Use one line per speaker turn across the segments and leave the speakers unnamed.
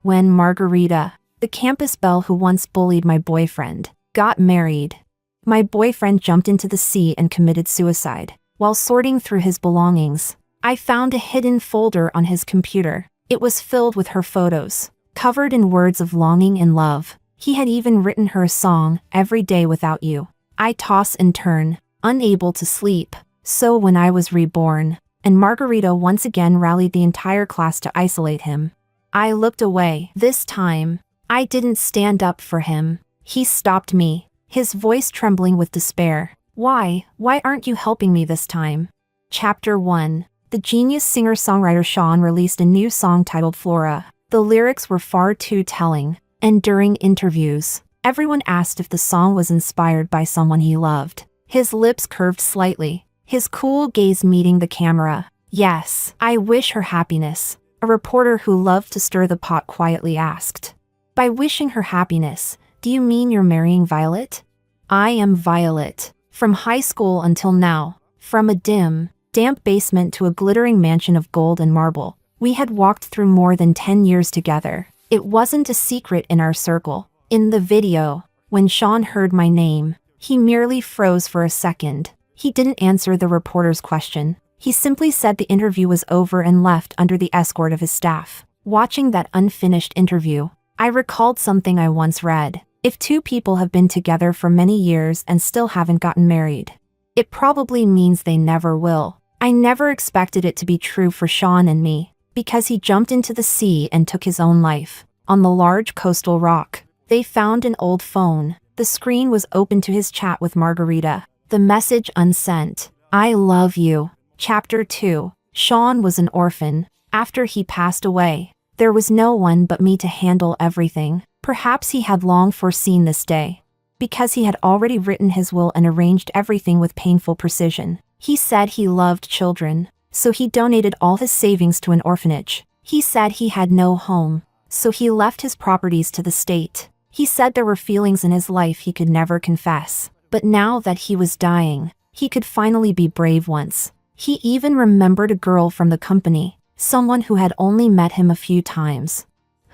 When Margarita, the campus belle who once bullied my boyfriend, got married. My boyfriend jumped into the sea and committed suicide. While sorting through his belongings, I found a hidden folder on his computer. It was filled with her photos, covered in words of longing and love. He had even written her a song, Every Day Without You. I toss and turn, unable to sleep. So when I was reborn, and Margarita once again rallied the entire class to isolate him, I looked away. This time, I didn't stand up for him. He stopped me, his voice trembling with despair. Why aren't you helping me this time? Chapter 1. The genius singer-songwriter Sean released a new song titled Flora. The lyrics were far too telling, and during interviews, everyone asked if the song was inspired by someone he loved. His lips curved slightly, his cool gaze meeting the camera. Yes, I wish her happiness, a reporter who loved to stir the pot quietly asked. By wishing her happiness, do you mean you're marrying Violet? I am Violet. From high school until now, from a dim, damp basement to a glittering mansion of gold and marble, we had walked through more than 10 years together. It wasn't a secret in our circle. In the video, when Sean heard my name, he merely froze for a second. He didn't answer the reporter's question. He simply said the interview was over and left under the escort of his staff. Watching that unfinished interview, I recalled something I once read. If two people have been together for many years and still haven't gotten married, it probably means they never will. I never expected it to be true for Sean and me, because he jumped into the sea and took his own life. On the large coastal rock, they found an old phone. The screen was open to his chat with Margarita. The message unsent. I love you. Chapter 2. Sean was an orphan. After he passed away, there was no one but me to handle everything. Perhaps he had long foreseen this day, because he had already written his will and arranged everything with painful precision. He said he loved children, so he donated all his savings to an orphanage. He said he had no home, so he left his properties to the state. He said there were feelings in his life he could never confess, but now that he was dying, he could finally be brave once. He even remembered a girl from the company, someone who had only met him a few times,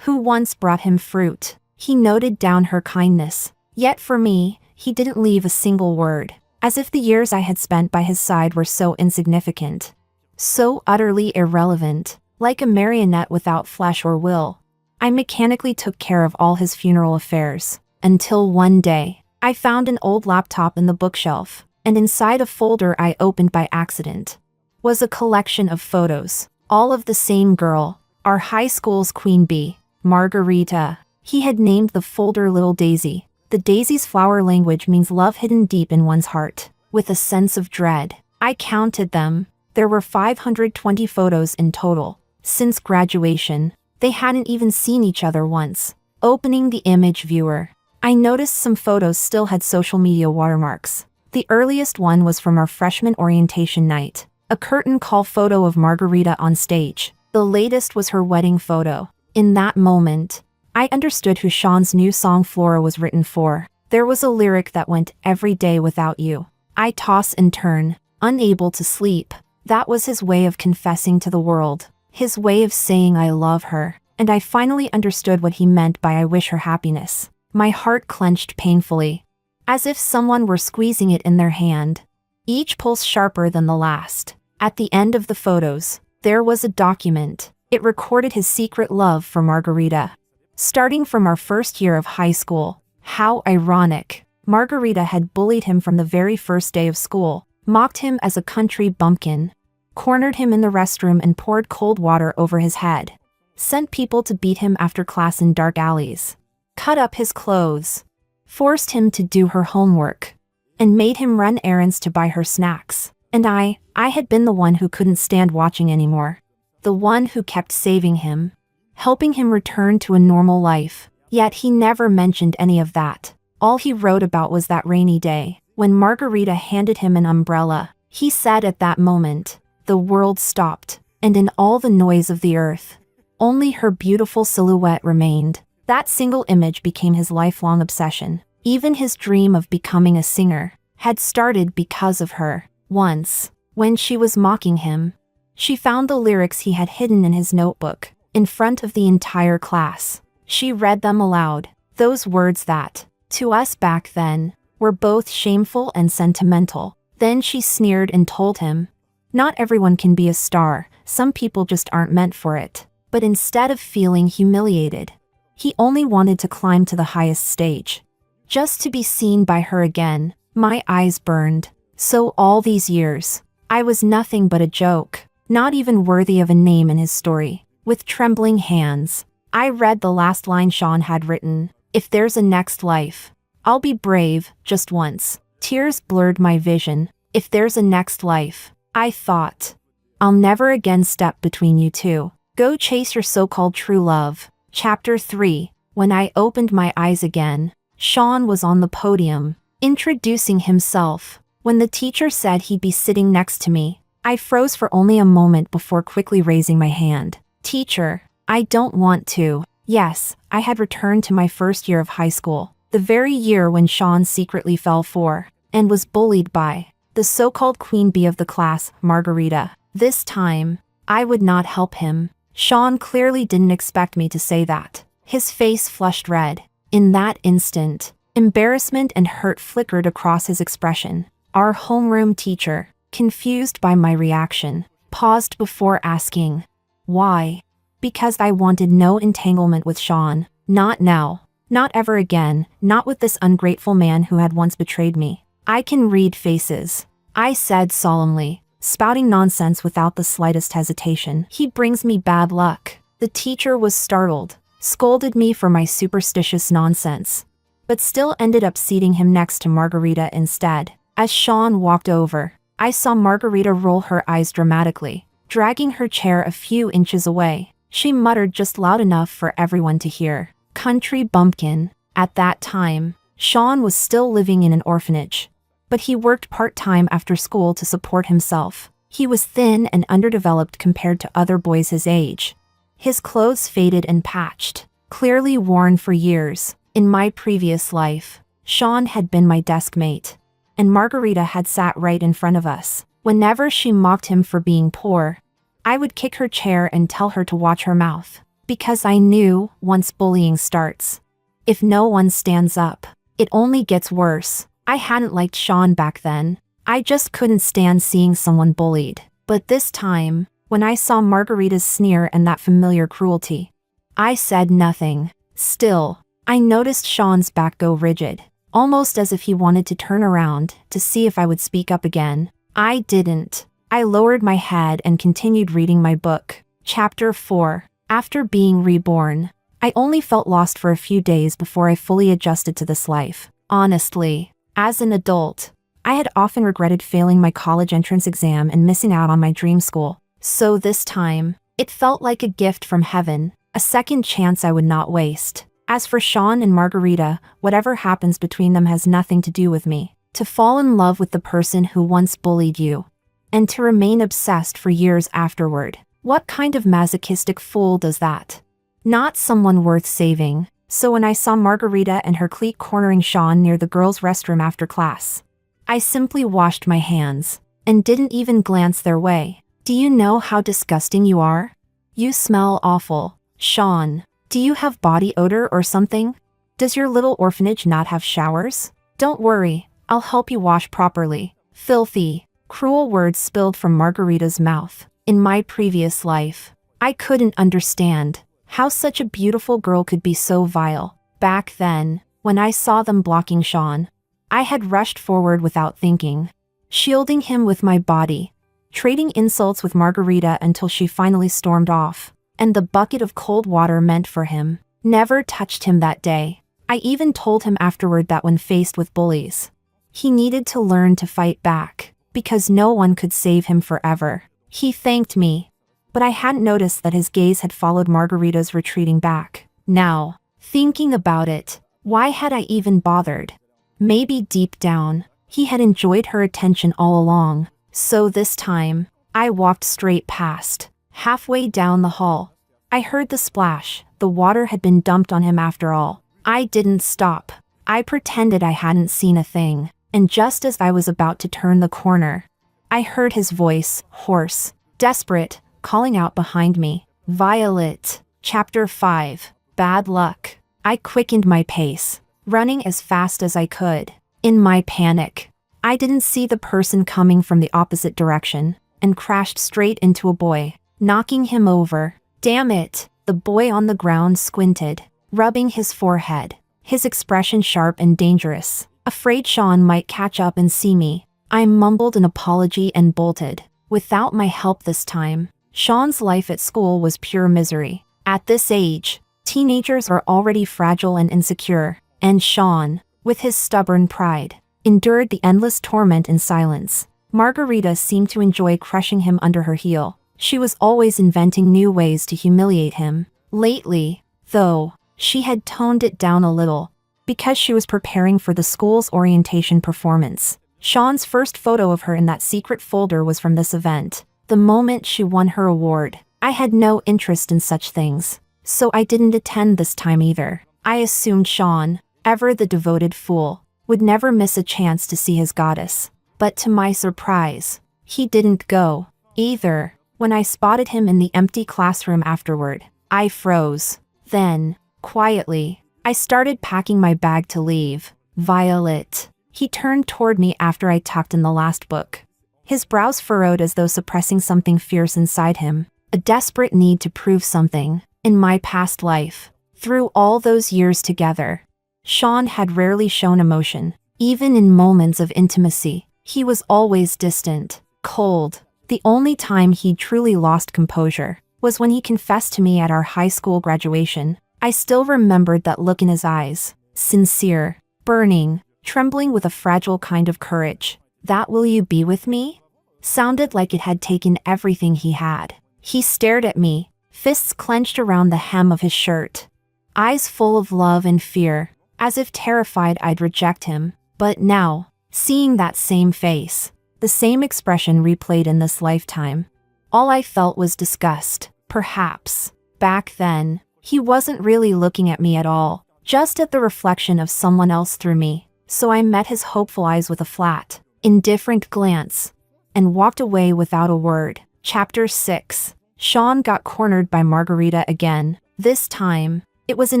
who once brought him fruit. He noted down her kindness. Yet for me, he didn't leave a single word, as if the years I had spent by his side were so insignificant, so utterly irrelevant, like a marionette without flesh or will. I mechanically took care of all his funeral affairs, until one day, I found an old laptop in the bookshelf, and inside a folder I opened by accident was a collection of photos, all of the same girl, our high school's queen bee, Margarita. He had named the folder Little Daisy. The daisy's flower language means love hidden deep in one's heart. With a sense of dread, I counted them. There were 520 photos in total. Since graduation, they hadn't even seen each other once. Opening the image viewer, I noticed some photos still had social media watermarks. The earliest one was from our freshman orientation night, a curtain call photo of Margarita on stage. The latest was her wedding photo. In that moment, I understood who Sean's new song Flora was written for. There was a lyric that went, Every day without you. I toss and turn, unable to sleep. That was his way of confessing to the world, his way of saying I love her, and I finally understood what he meant by I wish her happiness. My heart clenched painfully, as if someone were squeezing it in their hand, each pulse sharper than the last. At the end of the photos, there was a document. It recorded his secret love for Margarita. Starting from our first year of high school. How ironic. Margarita had bullied him from the very first day of school, mocked him as a country bumpkin, cornered him in the restroom and poured cold water over his head, sent people to beat him after class in dark alleys, cut up his clothes, forced him to do her homework, and made him run errands to buy her snacks. And I had been the one who couldn't stand watching anymore. The one who kept saving him, helping him return to a normal life. Yet he never mentioned any of that. All he wrote about was that rainy day, when Margarita handed him an umbrella. He said at that moment, the world stopped, and in all the noise of the earth, only her beautiful silhouette remained. That single image became his lifelong obsession. Even his dream of becoming a singer had started because of her. Once, when she was mocking him, she found the lyrics he had hidden in his notebook. in front of the entire class. She read them aloud, those words that, to us back then, were both shameful and sentimental. Then she sneered and told him, "Not everyone can be a star, some people just aren't meant for it." But instead of feeling humiliated, he only wanted to climb to the highest stage. Just to be seen by her again, my eyes burned. So all these years, I was nothing but a joke, not even worthy of a name in his story. With trembling hands, I read the last line Sean had written, "If there's a next life, I'll be brave, just once." Tears blurred my vision. If there's a next life, I thought, I'll never again step between you two. Go chase your so-called true love. Chapter 3. When I opened my eyes again, Sean was on the podium, introducing himself. When the teacher said he'd be sitting next to me, I froze for only a moment before quickly raising my hand. "Teacher, I don't want to." Yes, I had returned to my first year of high school, the very year when Sean secretly fell for, and was bullied by, the so-called queen bee of the class, Margarita. This time, I would not help him. Sean clearly didn't expect me to say that. His face flushed red. In that instant, embarrassment and hurt flickered across his expression. Our homeroom teacher, confused by my reaction, paused before asking, "Why?" Because I wanted no entanglement with Sean. Not now. Not ever again. Not with this ungrateful man who had once betrayed me. "I can read faces," I said solemnly, spouting nonsense without the slightest hesitation. "He brings me bad luck." The teacher was startled, scolded me for my superstitious nonsense, but still ended up seating him next to Margarita instead. As Sean walked over, I saw Margarita roll her eyes dramatically, dragging her chair a few inches away. She muttered just loud enough for everyone to hear, "Country bumpkin." At that time, Sean was still living in an orphanage, but he worked part-time after school to support himself. He was thin and underdeveloped compared to other boys his age. His clothes faded and patched, clearly worn for years. In my previous life, Sean had been my desk mate, and Margarita had sat right in front of us. Whenever she mocked him for being poor, I would kick her chair and tell her to watch her mouth, because I knew, once bullying starts, if no one stands up, it only gets worse. I hadn't liked Sean back then. I just couldn't stand seeing someone bullied. But this time, when I saw Margarita's sneer and that familiar cruelty, I said nothing. Still, I noticed Sean's back go rigid, almost as if he wanted to turn around to see if I would speak up again. I didn't. I lowered my head and continued reading my book. Chapter 4. After being reborn, I only felt lost for a few days before I fully adjusted to this life. Honestly, as an adult, I had often regretted failing my college entrance exam and missing out on my dream school. So this time, it felt like a gift from heaven, a second chance I would not waste. As for Sean and Margarita, whatever happens between them has nothing to do with me. To fall in love with the person who once bullied you, and to remain obsessed for years afterward. What kind of masochistic fool does that? Not someone worth saving. So when I saw Margarita and her clique cornering Sean near the girls' restroom after class, I simply washed my hands, and didn't even glance their way. "Do you know how disgusting you are? You smell awful. Sean, do you have body odor or something? Does your little orphanage not have showers? Don't worry, I'll help you wash properly." Filthy, cruel words spilled from Margarita's mouth. In my previous life, I couldn't understand how such a beautiful girl could be so vile. Back then, when I saw them blocking Sean, I had rushed forward without thinking, shielding him with my body, trading insults with Margarita until she finally stormed off, and the bucket of cold water meant for him never touched him that day. I even told him afterward that when faced with bullies, he needed to learn to fight back, because no one could save him forever. He thanked me, but I hadn't noticed that his gaze had followed Margarita's retreating back. Now, thinking about it, why had I even bothered? Maybe deep down, he had enjoyed her attention all along. So this time, I walked straight past. Halfway down the hall, I heard the splash. The water had been dumped on him after all. I didn't stop. I pretended I hadn't seen a thing. And just as I was about to turn the corner, I heard his voice, hoarse, desperate, calling out behind me, "Violet." Chapter 5. Bad Luck. I quickened my pace, running as fast as I could. In my panic, I didn't see the person coming from the opposite direction and crashed straight into a boy, knocking him over. Damn it! The boy on the ground squinted, rubbing his forehead, his expression sharp and dangerous. Afraid Sean might catch up and see me, I mumbled an apology and bolted. Without my help this time. Sean's life at school was pure misery. At this age, teenagers are already fragile and insecure, and Sean, with his stubborn pride, endured the endless torment in silence. Margarita seemed to enjoy crushing him under her heel. She was always inventing new ways to humiliate him. Lately, though, she had toned it down a little, because she was preparing for the school's orientation performance. Sean's first photo of her in that secret folder was from this event. The moment she won her award, I had no interest in such things, so I didn't attend this time either. I assumed Sean, ever the devoted fool, would never miss a chance to see his goddess. But to my surprise, he didn't go either. When I spotted him in the empty classroom afterward, I froze. Then, quietly, I started packing my bag to leave. Violet. He turned toward me after I tucked in the last book. His brows furrowed as though suppressing something fierce inside him, a desperate need to prove something. In my past life, through all those years together, Sean had rarely shown emotion. Even in moments of intimacy, he was always distant, cold. The only time he truly lost composure was when he confessed to me at our high school graduation. I still remembered that look in his eyes, sincere, burning, trembling with a fragile kind of courage. That "will you be with me?" sounded like it had taken everything he had. He stared at me, fists clenched around the hem of his shirt, eyes full of love and fear, as if terrified I'd reject him. But now, seeing that same face, the same expression replayed in this lifetime, all I felt was disgust. Perhaps, back then, he wasn't really looking at me at all, just at the reflection of someone else through me. So I met his hopeful eyes with a flat, indifferent glance, and walked away without a word. Chapter 6. Sean got cornered by Margarita again. This time, it was in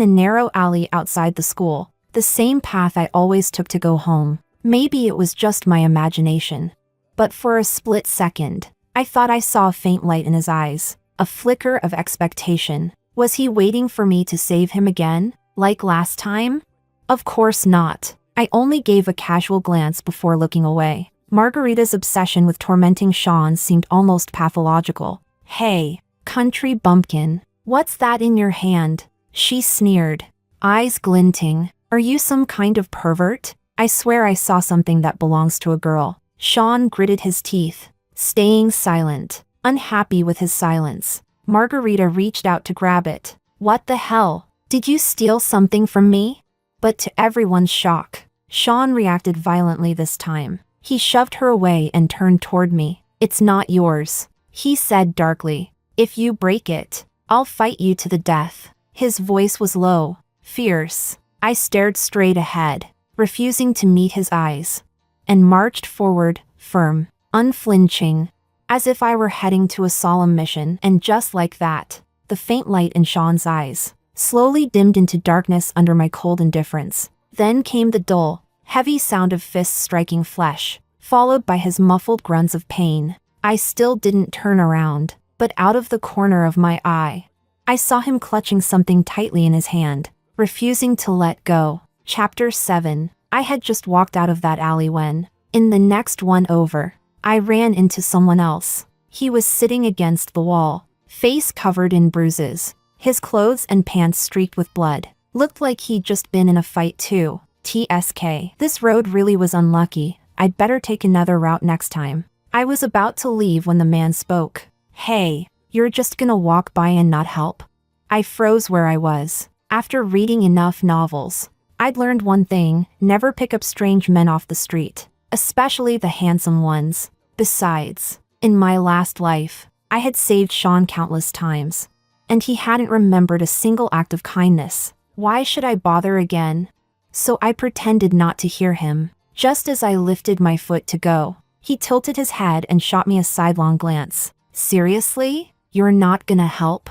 a narrow alley outside the school, the same path I always took to go home. Maybe it was just my imagination, but for a split second, I thought I saw a faint light in his eyes, a flicker of expectation. Was he waiting for me to save him again, like last time? Of course not. I only gave a casual glance before looking away. Margarita's obsession with tormenting Sean seemed almost pathological. "Hey, country bumpkin, what's that in your hand?" she sneered, eyes glinting. "Are you some kind of pervert? I swear I saw something that belongs to a girl." Sean gritted his teeth, staying silent, unhappy with his silence. Margarita reached out to grab it. "What the hell? Did you steal something from me?" But to everyone's shock, Sean reacted violently this time. He shoved her away and turned toward me. "It's not yours," he said darkly. "If you break it, I'll fight you to the death." His voice was low, fierce. I stared straight ahead, refusing to meet his eyes, and marched forward, firm, unflinching, as if I were heading to a solemn mission. And just like that, the faint light in Sean's eyes slowly dimmed into darkness under my cold indifference. Then came the dull, heavy sound of fists striking flesh, followed by his muffled grunts of pain. I still didn't turn around, but out of the corner of my eye, I saw him clutching something tightly in his hand, refusing to let go. Chapter 7. I had just walked out of that alley when, in the next one over, I ran into someone else. He was sitting against the wall, face covered in bruises, his clothes and pants streaked with blood. Looked like he'd just been in a fight too. TSK. This road really was unlucky. I'd better take another route next time. I was about to leave when the man spoke. "Hey, you're just gonna walk by and not help?" I froze where I was. After reading enough novels, I'd learned one thing: never pick up strange men off the street, especially the handsome ones. Besides, in my last life, I had saved Sean countless times, and he hadn't remembered a single act of kindness. Why should I bother again? So I pretended not to hear him. Just as I lifted my foot to go, he tilted his head and shot me a sidelong glance. "Seriously? You're not gonna help?"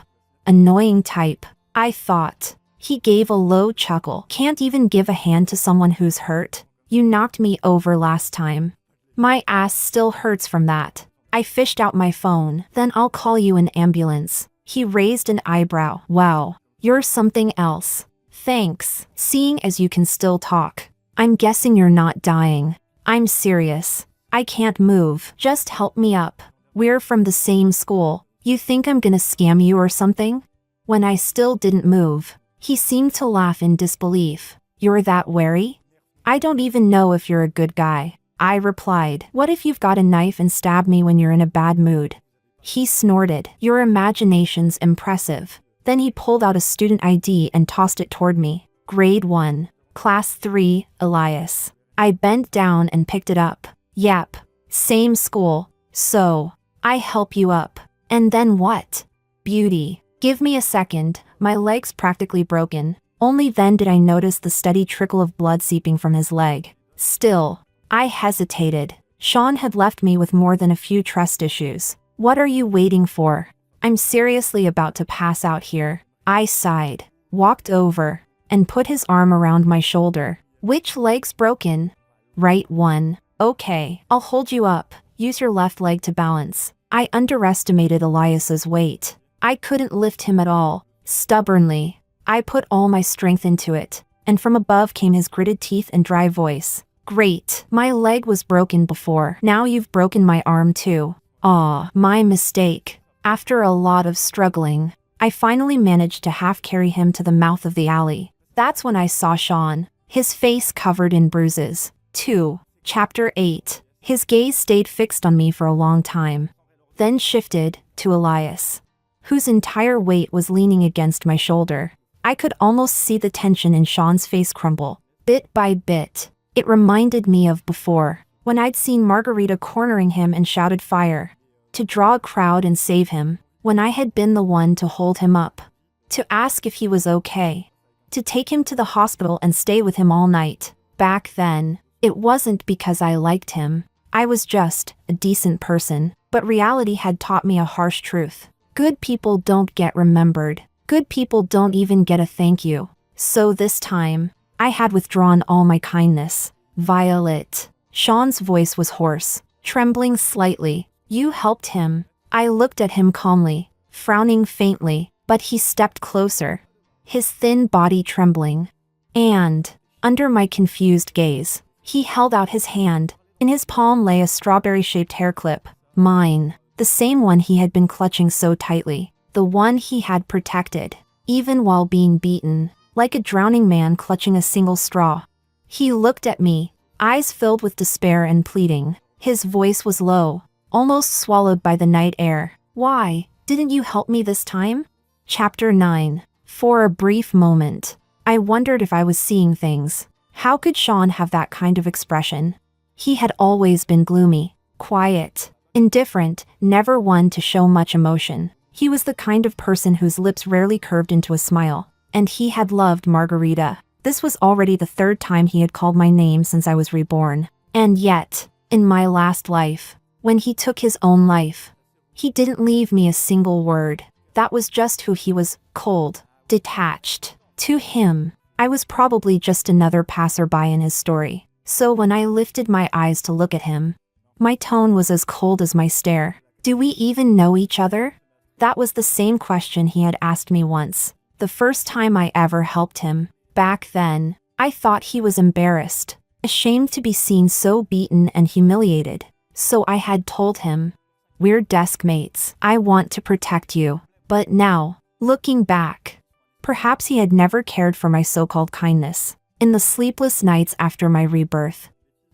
Annoying type, I thought. He gave a low chuckle. Can't even give a hand to someone who's hurt? You knocked me over last time. My ass still hurts from that. I fished out my phone. Then I'll call you an ambulance. He raised an eyebrow. Wow, you're something else. Thanks. Seeing as you can still talk. I'm guessing you're not dying. I'm serious. I can't move. Just help me up. We're from the same school. You think I'm gonna scam you or something? When I still didn't move, he seemed to laugh in disbelief. You're that wary? I don't even know if you're a good guy. I replied. What if you've got a knife and stab me when you're in a bad mood? He snorted. Your imagination's impressive. Then he pulled out a student ID and tossed it toward me. Grade 1, Class 3, Elias. I bent down and picked it up. Yep, same school. So, I help you up. And then what? Beauty. Give me a second, my leg's practically broken. Only then did I notice the steady trickle of blood seeping from his leg. Still, I hesitated. Sean had left me with more than a few trust issues. What are you waiting for? I'm seriously about to pass out here. I sighed, walked over, and put his arm around my shoulder. Which leg's broken? Right one. Okay, I'll hold you up. Use your left leg to balance. I underestimated Elias's weight. I couldn't lift him at all. Stubbornly, I put all my strength into it, and from above came his gritted teeth and dry voice. Great, my leg was broken before. Now you've broken my arm too. Aw, my mistake. After a lot of struggling, I finally managed to half carry him to the mouth of the alley. That's when I saw Sean, his face covered in bruises. 2. Chapter 8. His gaze stayed fixed on me for a long time, then shifted to Elias, whose entire weight was leaning against my shoulder. I could almost see the tension in Sean's face crumble, bit by bit. It reminded me of before, when I'd seen Margarita cornering him and shouted fire, to draw a crowd and save him, when I had been the one to hold him up, to ask if he was okay, to take him to the hospital and stay with him all night. Back then, it wasn't because I liked him. I was just a decent person, but reality had taught me a harsh truth. Good people don't get remembered. Good people don't even get a thank you. So this time, I had withdrawn all my kindness. Violet. Sean's voice was hoarse, trembling slightly. You helped him. I looked at him calmly, frowning faintly, but he stepped closer, his thin body trembling. And, under my confused gaze, he held out his hand. In his palm lay a strawberry-shaped hair clip. Mine. The same one he had been clutching so tightly. The one he had protected, even while being beaten, like a drowning man clutching a single straw. He looked at me, eyes filled with despair and pleading. His voice was low, almost swallowed by the night air. Why didn't you help me this time? Chapter 9. For a brief moment, I wondered if I was seeing things. How could Sean have that kind of expression? He had always been gloomy, quiet, indifferent, never one to show much emotion. He was the kind of person whose lips rarely curved into a smile. And he had loved Margarita. This was already the 3rd time he had called my name since I was reborn. And yet, in my last life, when he took his own life, he didn't leave me a single word. That was just who he was, cold, detached. To him, I was probably just another passerby in his story. So when I lifted my eyes to look at him, my tone was as cold as my stare. Do we even know each other? That was the same question he had asked me once, the first time I ever helped him. Back then, I thought he was embarrassed, ashamed to be seen so beaten and humiliated. So I had told him, we're desk mates. I want to protect you. But now, looking back, perhaps he had never cared for my so-called kindness. In the sleepless nights after my rebirth,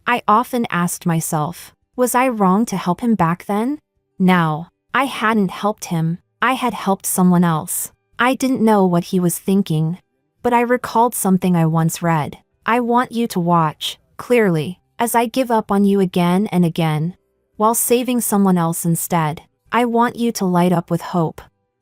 I often asked myself, was I wrong to help him back then? Now, I hadn't helped him. I had helped someone else. I didn't know what he was thinking, but I recalled something I once read. I want you to watch, clearly, as I give up on you again and again, while saving someone else instead. I want you to light up with hope,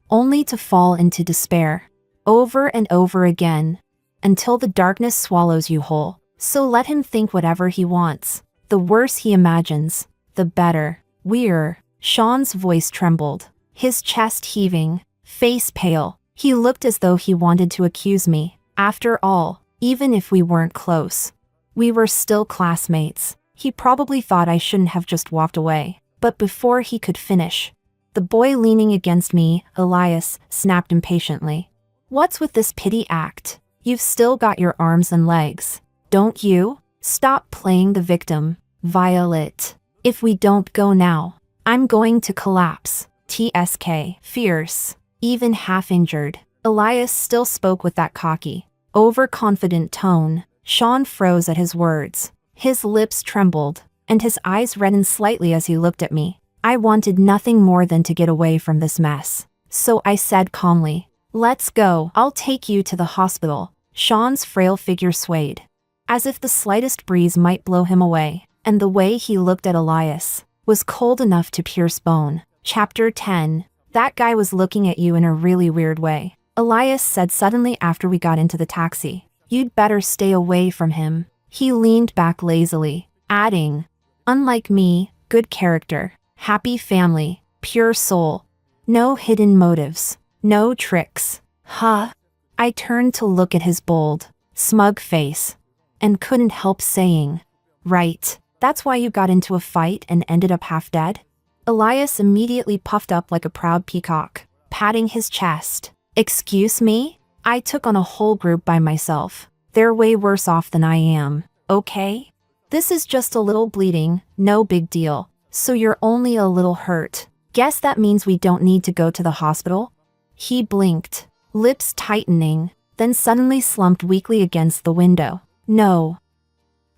only to fall into despair, over and over again, until the darkness swallows you whole. So let him think whatever he wants. The worse he imagines, the better. We're. Sean's voice trembled, his chest heaving, face pale. He looked as though he wanted to accuse me. After all, even if we weren't close, we were still classmates. He probably thought I shouldn't have just walked away. But before he could finish, the boy leaning against me, Elias, snapped impatiently. What's with this pity act? You've still got your arms and legs, don't you? Stop playing the victim, Violet. If we don't go now, I'm going to collapse. TSK. Fierce. Even half-injured. Elias still spoke with that cocky, overconfident tone. Sean froze at his words. His lips trembled, and his eyes reddened slightly as he looked at me. I wanted nothing more than to get away from this mess. So I said calmly, "Let's go. I'll take you to the hospital." Sean's frail figure swayed, as if the slightest breeze might blow him away, and the way he looked at Elias was cold enough to pierce bone. Chapter 10. That guy was looking at you in a really weird way, Elias said suddenly after we got into the taxi. You'd better stay away from him. He leaned back lazily, adding, unlike me, good character, happy family, pure soul. No hidden motives, no tricks. Huh? I turned to look at his bold, smug face, and couldn't help saying, right, that's why you got into a fight and ended up half dead? Elias immediately puffed up like a proud peacock, patting his chest. Excuse me? I took on a whole group by myself. They're way worse off than I am, okay? This is just a little bleeding, no big deal. So you're only a little hurt. Guess that means we don't need to go to the hospital? He blinked, lips tightening, then suddenly slumped weakly against the window. No.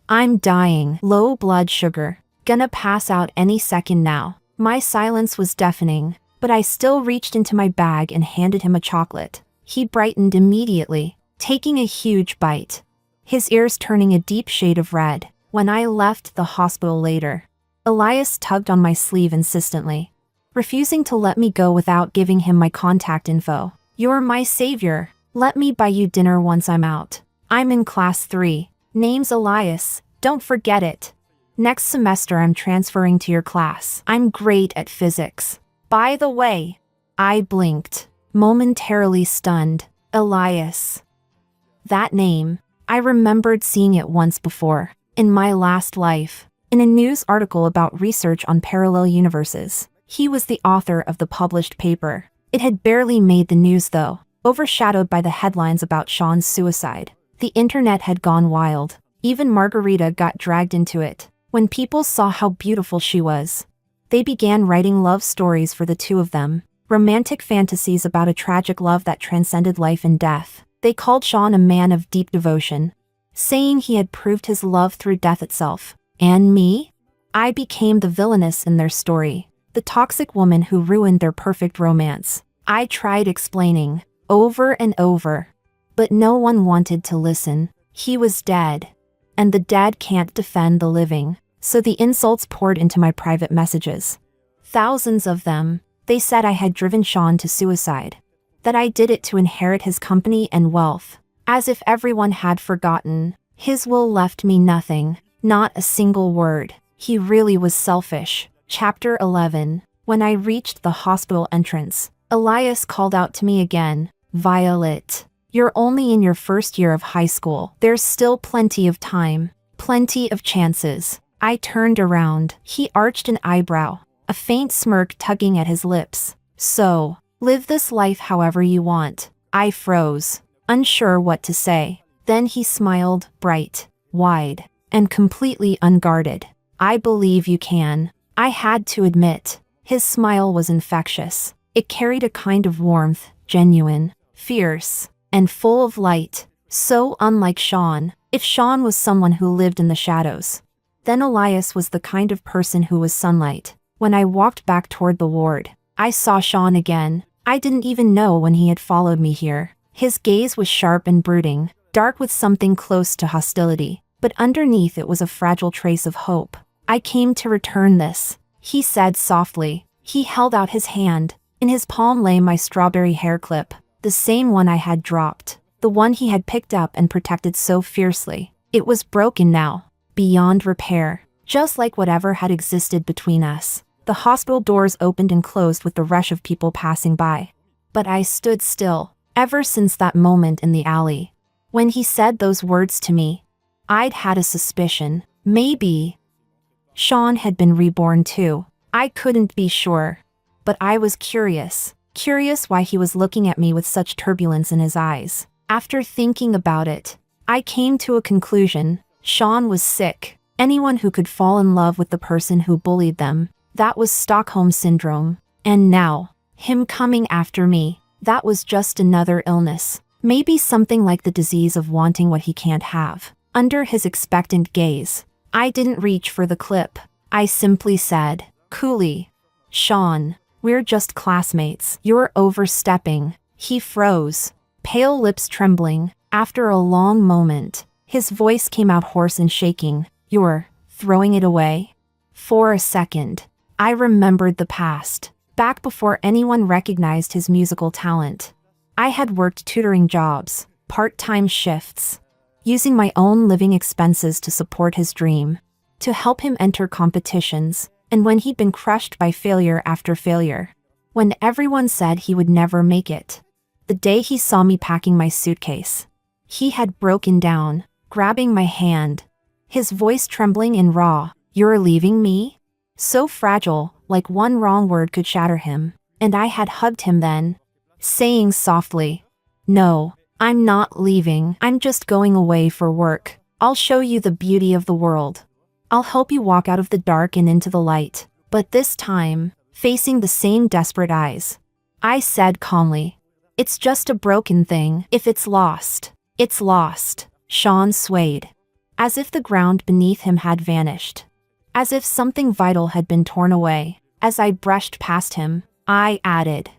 I'm dying. Low blood sugar. Gonna pass out any second now. My silence was deafening, but I still reached into my bag and handed him a chocolate. He brightened immediately, taking a huge bite, his ears turning a deep shade of red. When I left the hospital later, Elias tugged on my sleeve insistently, refusing to let me go without giving him my contact info. You're my savior. Let me buy you dinner once I'm out. I'm in class 3. Name's Elias. Don't forget it. Next semester I'm transferring to your class. I'm great at physics. By the way, I blinked, momentarily stunned. Elias. That name, I remembered seeing it once before, in my last life, in a news article about research on parallel universes. He was the author of the published paper. It had barely made the news though, overshadowed by the headlines about Sean's suicide. The internet had gone wild. Even Margarita got dragged into it. When people saw how beautiful she was, they began writing love stories for the two of them, romantic fantasies about a tragic love that transcended life and death. They called Sean a man of deep devotion, saying he had proved his love through death itself. And me? I became the villainess in their story, the toxic woman who ruined their perfect romance. I tried explaining, over and over, but no one wanted to listen. He was dead, and the dead can't defend the living. So the insults poured into my private messages. Thousands of them. They said I had driven Sean to suicide, that I did it to inherit his company and wealth. As if everyone had forgotten, his will left me nothing, not a single word. He really was selfish. Chapter 11. When I reached the hospital entrance, Elias called out to me again, Violet, you're only in your first year of high school. There's still plenty of time, plenty of chances. I turned around. He arched an eyebrow, a faint smirk tugging at his lips. So, live this life however you want. I froze, unsure what to say. Then he smiled, bright, wide, and completely unguarded. I believe you can. I had to admit, his smile was infectious. It carried a kind of warmth, genuine, fierce, and full of light. So unlike Sean. If Sean was someone who lived in the shadows, then Elias was the kind of person who was sunlight. When I walked back toward the ward, I saw Sean again. I didn't even know when he had followed me here. His gaze was sharp and brooding, dark with something close to hostility, but underneath it was a fragile trace of hope. I came to return this, he said softly. He held out his hand. In his palm lay my strawberry hair clip, the same one I had dropped, the one he had picked up and protected so fiercely. It was broken now, beyond repair, just like whatever had existed between us. The hospital doors opened and closed with the rush of people passing by. But I stood still, Ever since that moment in the alley, when he said those words to me, I'd had a suspicion. Maybe Sean had been reborn too. I couldn't be sure. But I was curious. Curious why he was looking at me with such turbulence in his eyes. After thinking about it, I came to a conclusion. Sean was sick. Anyone who could fall in love with the person who bullied them, that was Stockholm Syndrome. And now, him coming after me, that was just another illness. Maybe something like the disease of wanting what he can't have. Under his expectant gaze, I didn't reach for the clip. I simply said, coolly, Sean, we're just classmates. You're overstepping. He froze, pale lips trembling. After a long moment, his voice came out hoarse and shaking. You're throwing it away? For a second, I remembered the past, back before anyone recognized his musical talent. I had worked tutoring jobs, part-time shifts, using my own living expenses to support his dream, to help him enter competitions, and when he'd been crushed by failure after failure, when everyone said he would never make it. The day he saw me packing my suitcase, he had broken down, grabbing my hand, his voice trembling and raw. You're leaving me? So fragile, like one wrong word could shatter him. And I had hugged him then, saying softly, no, I'm not leaving. I'm just going away for work. I'll show you the beauty of the world. I'll help you walk out of the dark and into the light. But this time, facing the same desperate eyes, I said calmly, it's just a broken thing. If it's lost, it's lost. Sean swayed, as if the ground beneath him had vanished, as if something vital had been torn away. As I brushed past him, I added,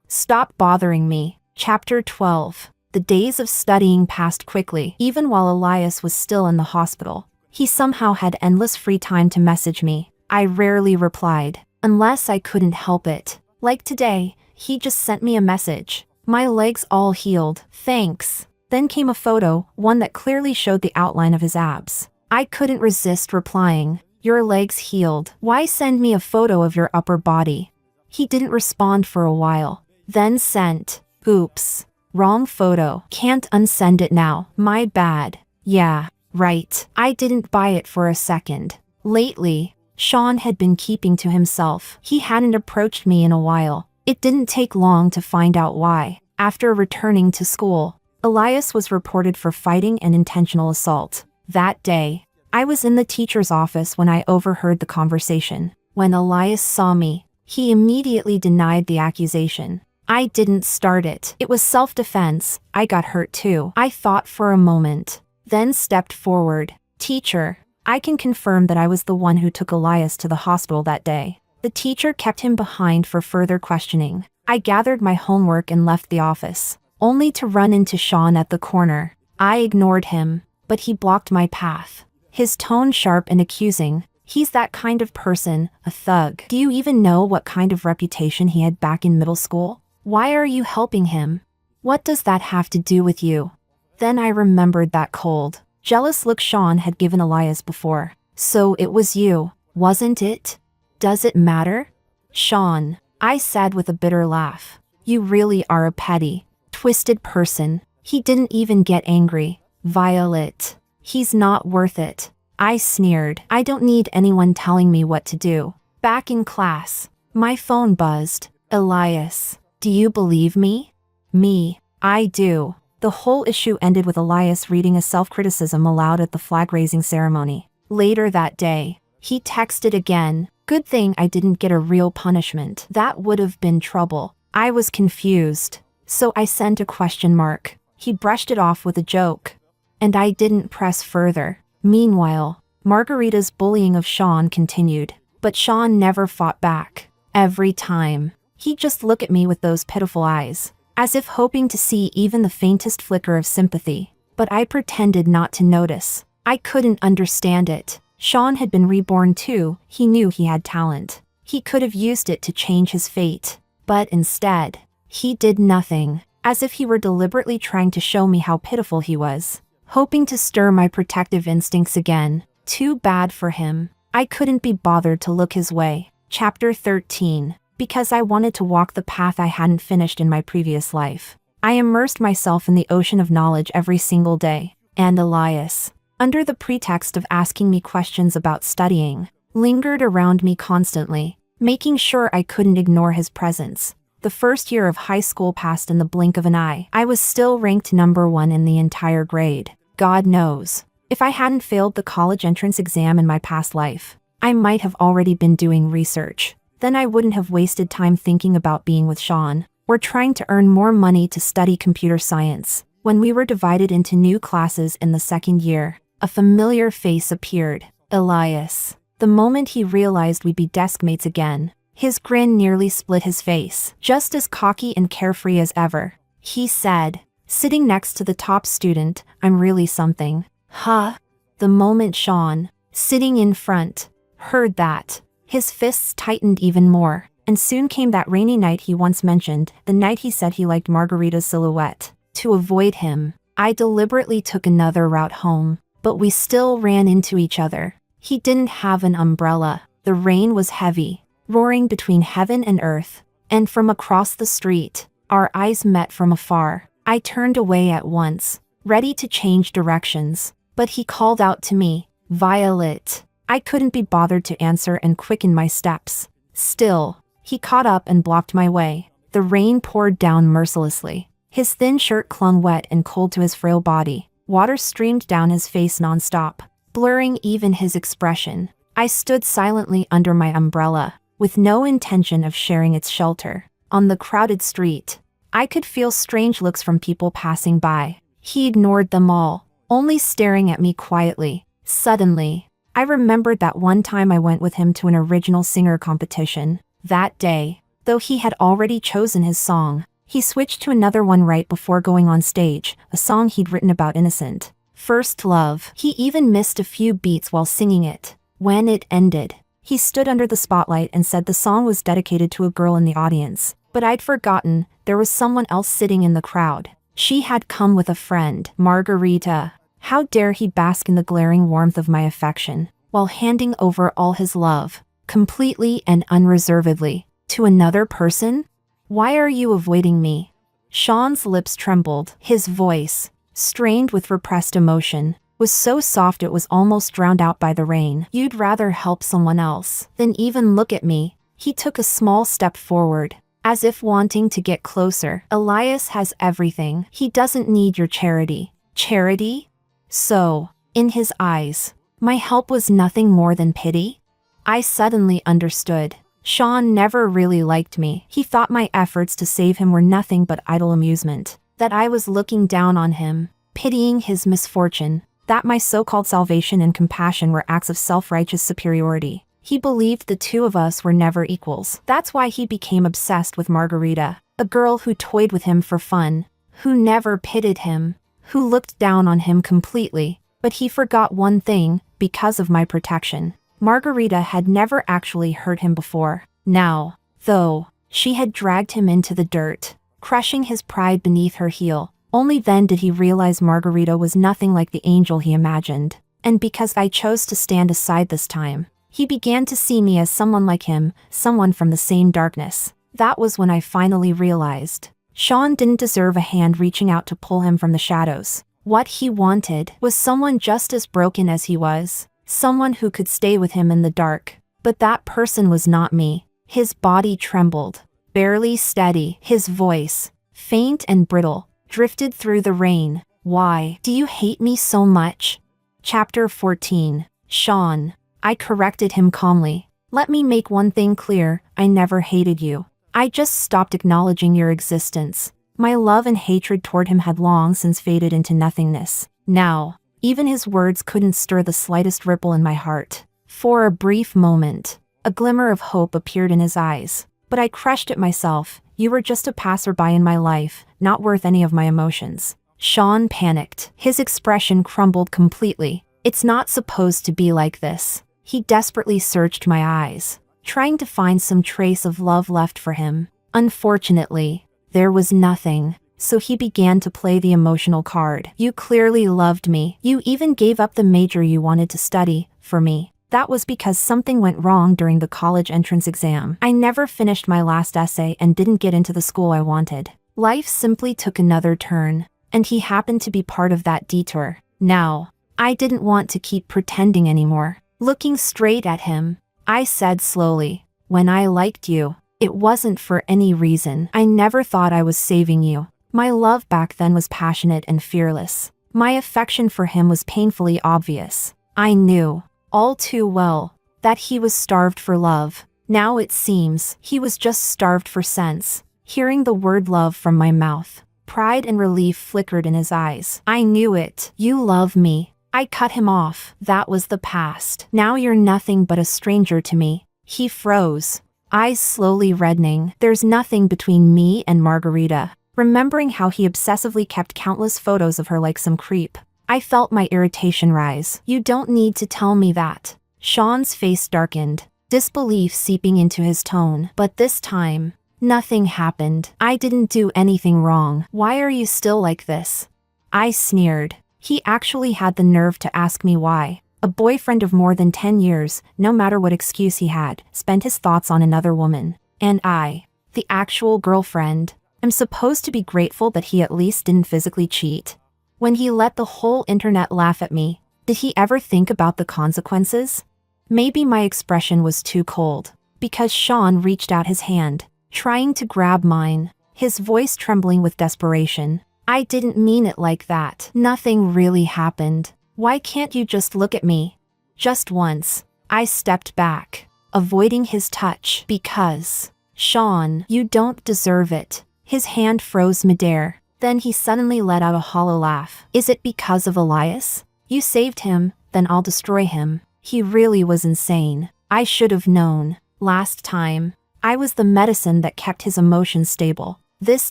stop bothering me. Chapter 12. The days of studying passed quickly. Even while Elias was still in the hospital, he somehow had endless free time to message me. I rarely replied, unless I couldn't help it. Like today, he just sent me a message. My legs all healed, thanks. Then came a photo, one that clearly showed the outline of his abs. I couldn't resist replying, your legs healed. Why send me a photo of your upper body? He didn't respond for a while, then sent, oops, wrong photo. Can't unsend it now. My bad. Yeah, right. I didn't buy it for a second. Lately, Sean had been keeping to himself. He hadn't approached me in a while. It didn't take long to find out why. After returning to school, Elias was reported for fighting and intentional assault. That day, I was in the teacher's office when I overheard the conversation. When Elias saw me, he immediately denied the accusation. I didn't start it. It was self-defense. I got hurt too. I thought for a moment, then stepped forward. Teacher, I can confirm that I was the one who took Elias to the hospital that day. The teacher kept him behind for further questioning. I gathered my homework and left the office, only to run into Sean at the corner. I ignored him, but he blocked my path. His tone sharp and accusing. He's that kind of person, a thug. Do you even know what kind of reputation he had back in middle school? Why are you helping him? What does that have to do with you? Then I remembered that cold, jealous look Sean had given Elias before. So it was you, wasn't it? Does it matter? Sean, I said with a bitter laugh. You really are a petty, twisted person. He didn't even get angry. Violet, he's not worth it. I sneered. I don't need anyone telling me what to do. Back in class, my phone buzzed. Elias, do you believe me? Me, I do. The whole issue ended with Elias reading a self-criticism aloud at the flag-raising ceremony. Later that day, he texted again. Good thing I didn't get a real punishment. That would have been trouble. I was confused, so I sent a question mark. He brushed it off with a joke, and I didn't press further. Meanwhile, Margarita's bullying of Sean continued, but Sean never fought back. Every time, he'd just look at me with those pitiful eyes, as if hoping to see even the faintest flicker of sympathy. But I pretended not to notice. I couldn't understand it. Sean had been reborn too. He knew he had talent. He could have used it to change his fate. But instead, he did nothing, as if he were deliberately trying to show me how pitiful he was, hoping to stir my protective instincts again. Too bad for him. I couldn't be bothered to look his way. Chapter 13. Because I wanted to walk the path I hadn't finished in my previous life, I immersed myself in the ocean of knowledge every single day. And Elias, under the pretext of asking me questions about studying, lingered around me constantly, making sure I couldn't ignore his presence. The first year of high school passed in the blink of an eye. I was still ranked number 1 in the entire grade. God knows, if I hadn't failed the college entrance exam in my past life, I might have already been doing research. Then I wouldn't have wasted time thinking about being with Sean, or trying to earn more money to study computer science. When we were divided into new classes in the second year, a familiar face appeared. Elias. The moment he realized we'd be deskmates again, his grin nearly split his face. Just as cocky and carefree as ever, he said, sitting next to the top student, "I'm really something." Huh? The moment Sean, sitting in front, heard that, his fists tightened even more, and soon came that rainy night he once mentioned, the night he said he liked Margarita's silhouette. To avoid him, I deliberately took another route home, but we still ran into each other. He didn't have an umbrella. The rain was heavy, roaring between heaven and earth, and from across the street, our eyes met from afar. I turned away at once, ready to change directions, but he called out to me, "Violet." I couldn't be bothered to answer and quickened my steps. Still, he caught up and blocked my way. The rain poured down mercilessly. His thin shirt clung wet and cold to his frail body. Water streamed down his face nonstop, blurring even his expression. I stood silently under my umbrella, with no intention of sharing its shelter. On the crowded street, I could feel strange looks from people passing by. He ignored them all, only staring at me quietly. Suddenly, I remembered that one time I went with him to an original singer competition. That day, though he had already chosen his song, he switched to another one right before going on stage, a song he'd written about innocent first love. He even missed a few beats while singing it. When it ended, he stood under the spotlight and said the song was dedicated to a girl in the audience. But I'd forgotten, there was someone else sitting in the crowd. She had come with a friend, Margarita. How dare he bask in the glaring warmth of my affection, while handing over all his love, completely and unreservedly, to another person? "Why are you avoiding me?" Sean's lips trembled. His voice, strained with repressed emotion, was so soft it was almost drowned out by the rain. "You'd rather help someone else than even look at me." He took a small step forward, as if wanting to get closer. "Elias has everything. He doesn't need your charity." Charity? So, in his eyes, my help was nothing more than pity? I suddenly understood. Sean never really liked me. He thought my efforts to save him were nothing but idle amusement. That I was looking down on him, pitying his misfortune. That my so-called salvation and compassion were acts of self-righteous superiority. He believed the two of us were never equals. That's why he became obsessed with Margarita, a girl who toyed with him for fun, who never pitied him, who looked down on him completely. But he forgot one thing, because of my protection. Margarita had never actually hurt him before. Now, though, she had dragged him into the dirt, crushing his pride beneath her heel. Only then did he realize Margarita was nothing like the angel he imagined. And because I chose to stand aside this time, he began to see me as someone like him, someone from the same darkness. That was when I finally realized Sean didn't deserve a hand reaching out to pull him from the shadows. What he wanted was someone just as broken as he was, someone who could stay with him in the dark. But that person was not me. His body trembled, barely steady. His voice, faint and brittle, drifted through the rain. "Why do you hate me so much?" Chapter 14. Sean. I corrected him calmly. "Let me make one thing clear, I never hated you. I just stopped acknowledging your existence." My love and hatred toward him had long since faded into nothingness. Now, even his words couldn't stir the slightest ripple in my heart. For a brief moment, a glimmer of hope appeared in his eyes. But I crushed it myself. "You were just a passerby in my life, not worth any of my emotions." Sean panicked. His expression crumbled completely. "It's not supposed to be like this." He desperately searched my eyes, trying to find some trace of love left for him. Unfortunately, there was nothing. So he began to play the emotional card. "You clearly loved me. You even gave up the major you wanted to study, for me. That was because something went wrong during the college entrance exam. I never finished my last essay and didn't get into the school I wanted. Life simply took another turn, and he happened to be part of that detour. Now, I didn't want to keep pretending anymore. Looking straight at him, I said slowly, "When I liked you, it wasn't for any reason. I never thought I was saving you. My love back then was passionate and fearless. My affection for him was painfully obvious. I knew, all too well, that he was starved for love. Now it seems he was just starved for sense." Hearing the word love from my mouth, pride and relief flickered in his eyes. "I knew it. You love me." I cut him off. "That was the past. Now you're nothing but a stranger to me." He froze, eyes slowly reddening. "There's nothing between me and Margarita." Remembering how he obsessively kept countless photos of her like some creep, I felt my irritation rise. "You don't need to tell me that." Sean's face darkened, disbelief seeping into his tone. "But this time, nothing happened. I didn't do anything wrong. Why are you still like this?" I sneered. He actually had the nerve to ask me why. A boyfriend of more than 10 years, no matter what excuse he had, spent his thoughts on another woman. And I, the actual girlfriend, am supposed to be grateful that he at least didn't physically cheat. When he let the whole internet laugh at me, did he ever think about the consequences? Maybe my expression was too cold, because Sean reached out his hand, trying to grab mine, his voice trembling with desperation. "I didn't mean it like that. Nothing really happened. Why can't you just look at me? Just once." I stepped back, avoiding his touch. "Because, Sean, you don't deserve it." His hand froze midair. Then he suddenly let out a hollow laugh. "Is it because of Elias? You saved him, then I'll destroy him." He really was insane. I should have known. Last time, I was the medicine that kept his emotions stable. This